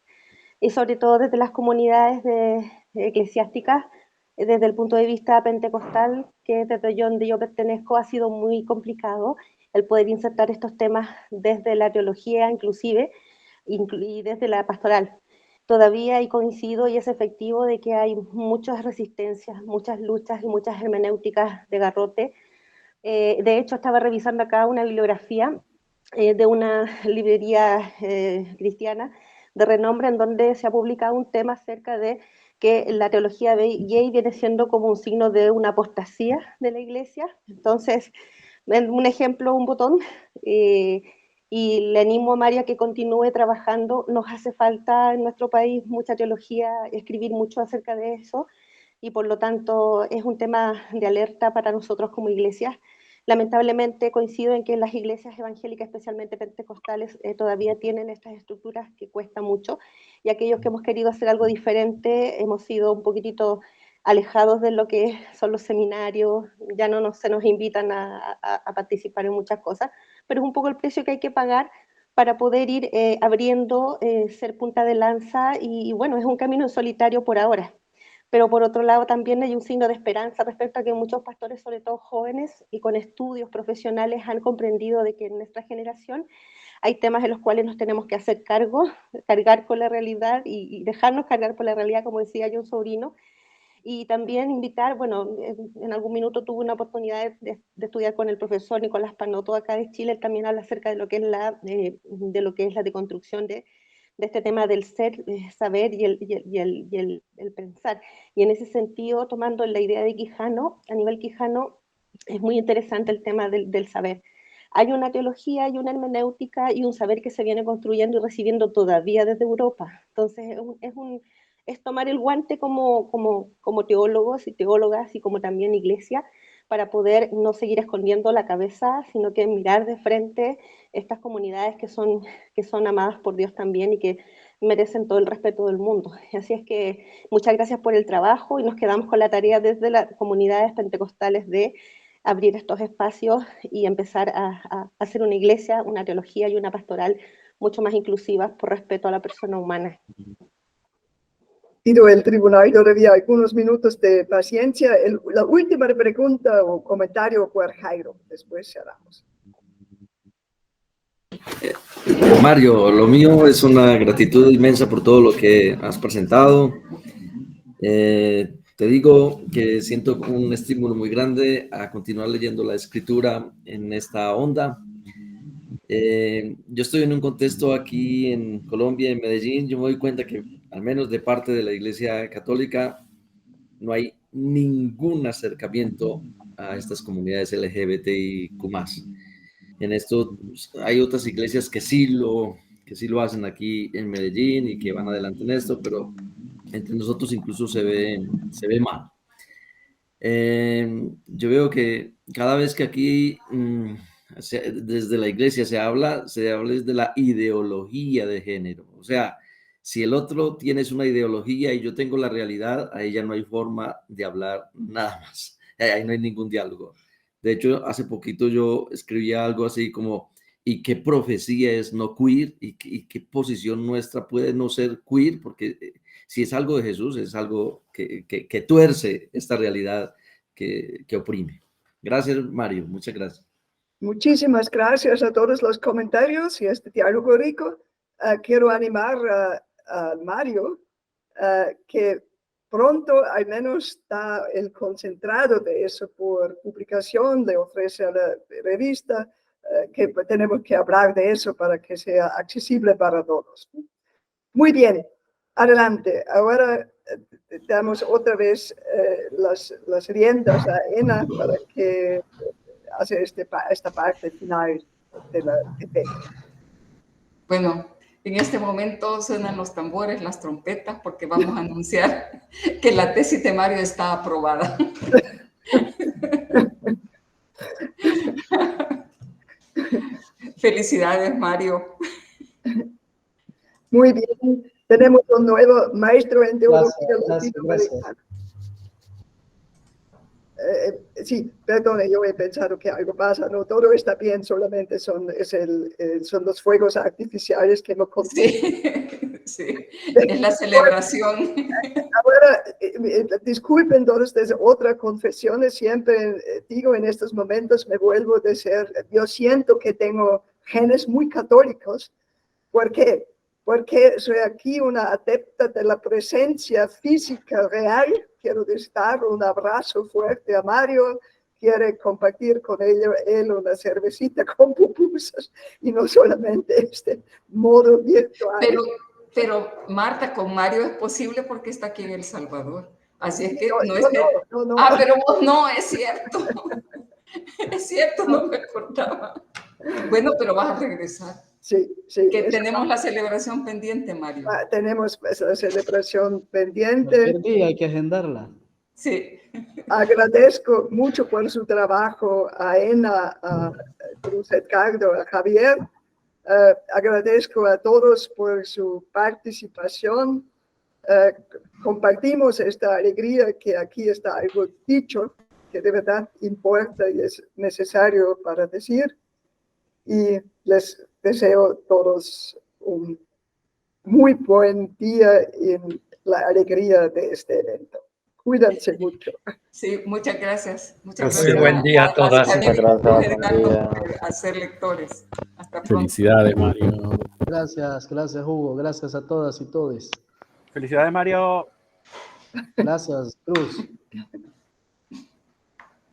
y sobre todo desde las comunidades eclesiásticas, desde el punto de vista pentecostal, que desde donde yo pertenezco ha sido muy complicado el poder insertar estos temas desde la teología inclusive y desde la pastoral. Todavía y coincido y es efectivo de que hay muchas resistencias, muchas luchas y muchas hermenéuticas de garrote. De hecho, estaba revisando acá una bibliografía de una librería cristiana de renombre en donde se ha publicado un tema acerca de que la teología gay viene siendo como un signo de una apostasía de la iglesia. Entonces, un ejemplo, un botón, y le animo a María que continúe trabajando. Nos hace falta en nuestro país mucha teología, escribir mucho acerca de eso, y por lo tanto es un tema de alerta para nosotros como iglesias. Lamentablemente coincido en que las iglesias evangélicas, especialmente pentecostales, todavía tienen estas estructuras que cuesta mucho, y aquellos que hemos querido hacer algo diferente hemos sido un poquitito alejados de lo que son los seminarios, ya no se nos invitan a participar en muchas cosas, pero es un poco el precio que hay que pagar para poder ir abriendo, ser punta de lanza, y bueno, es un camino solitario por ahora. Pero por otro lado también hay un signo de esperanza respecto a que muchos pastores, sobre todo jóvenes y con estudios profesionales, han comprendido de que en nuestra generación hay temas en los cuales nos tenemos que hacer cargo, cargar con la realidad y dejarnos cargar por la realidad, como decía yo, un sobrino. Y también invitar, bueno, en algún minuto tuve una oportunidad de estudiar con el profesor Nicolás Panoto acá de Chile. Él también habla acerca de lo que es la deconstrucción de este tema del ser, saber y el pensar. Y en ese sentido, tomando la idea de Quijano, a nivel Quijano, es muy interesante el tema del saber. Hay una teología, hay una hermenéutica y un saber que se viene construyendo y recibiendo todavía desde Europa. Entonces, es tomar el guante como teólogos y teólogas y como también iglesia, para poder no seguir escondiendo la cabeza, sino que mirar de frente estas comunidades que son amadas por Dios también y que merecen todo el respeto del mundo. Así es que muchas gracias por el trabajo, y nos quedamos con la tarea desde las comunidades pentecostales de abrir estos espacios y empezar a hacer una iglesia, una teología y una pastoral mucho más inclusivas por respeto a la persona humana. Pido el tribunal todavía algunos minutos de paciencia. La última pregunta o comentario por Jairo, después cerramos. Mario, lo mío es una gratitud inmensa por todo lo que has presentado. Te digo que siento un estímulo muy grande a continuar leyendo la escritura en esta onda. Yo estoy en un contexto aquí en Colombia, en Medellín. Yo me doy cuenta que, al menos de parte de la Iglesia Católica, no hay ningún acercamiento a estas comunidades LGBTIQ+. En esto hay otras iglesias que sí lo hacen aquí en Medellín y que van adelante en esto, pero entre nosotros incluso se ve mal. Yo veo que cada vez que aquí desde la iglesia se habla desde la ideología de género. O sea, si el otro tienes una ideología y yo tengo la realidad, ahí ya no hay forma de hablar nada más. Ahí no hay ningún diálogo. De hecho, hace poquito yo escribía algo así como: ¿y qué profecía es no queer? ¿Y qué posición nuestra puede no ser queer? Porque si es algo de Jesús, es algo que tuerce esta realidad que oprime. Gracias, Mario. Muchas gracias. Muchísimas gracias a todos los comentarios y este diálogo rico. Quiero animar a Mario que pronto al menos da el concentrado de eso por publicación, le ofrece a la revista, que tenemos que hablar de eso para que sea accesible para todos. Muy bien, adelante. Ahora damos otra vez las riendas a Ena para que hace esta parte final de la debate. Bueno, en este momento suenan los tambores, las trompetas, porque vamos a anunciar que la tesis de Mario está aprobada. Felicidades, Mario. Muy bien, tenemos un nuevo maestro en teología latinoamericana. Sí, perdone, yo he pensado que algo pasa, no, todo está bien, solamente son los fuegos artificiales que no contienen. Sí, sí, es la celebración. Ahora, disculpen todos, desde otra confesión, siempre digo en estos momentos me vuelvo de ser, yo siento que tengo genes muy católicos. ¿Por qué? Porque soy aquí una adepta de la presencia física real. Quiero dar un abrazo fuerte a Mario, quiere compartir con él una cervecita con pupusas y no solamente este modo virtual. Pero Marta, con Mario es posible porque está aquí en El Salvador. Así es que no. Ah, pero vos no, es cierto. Es cierto, no me acordaba. Bueno, pero vas a regresar. Sí. Que tenemos la celebración pendiente, Mario. Tenemos la celebración pendiente. Cualquier día hay que agendarla. Sí. Agradezco mucho por su trabajo a Ena, a Cruz Edgardo, a Javier. Agradezco a todos por su participación. compartimos esta alegría que aquí está algo dicho que de verdad importa y es necesario para decir. Y les deseo a todos un muy buen día en la alegría de este evento. Cuídense mucho. Sí, muchas gracias. Muchas Muy gracias. buen día a todas. Muchas gracias. por ser lectores. Hasta pronto. Felicidades, Mario. Gracias, gracias Hugo, gracias a todas y todos. Felicidades, Mario. Gracias, Cruz.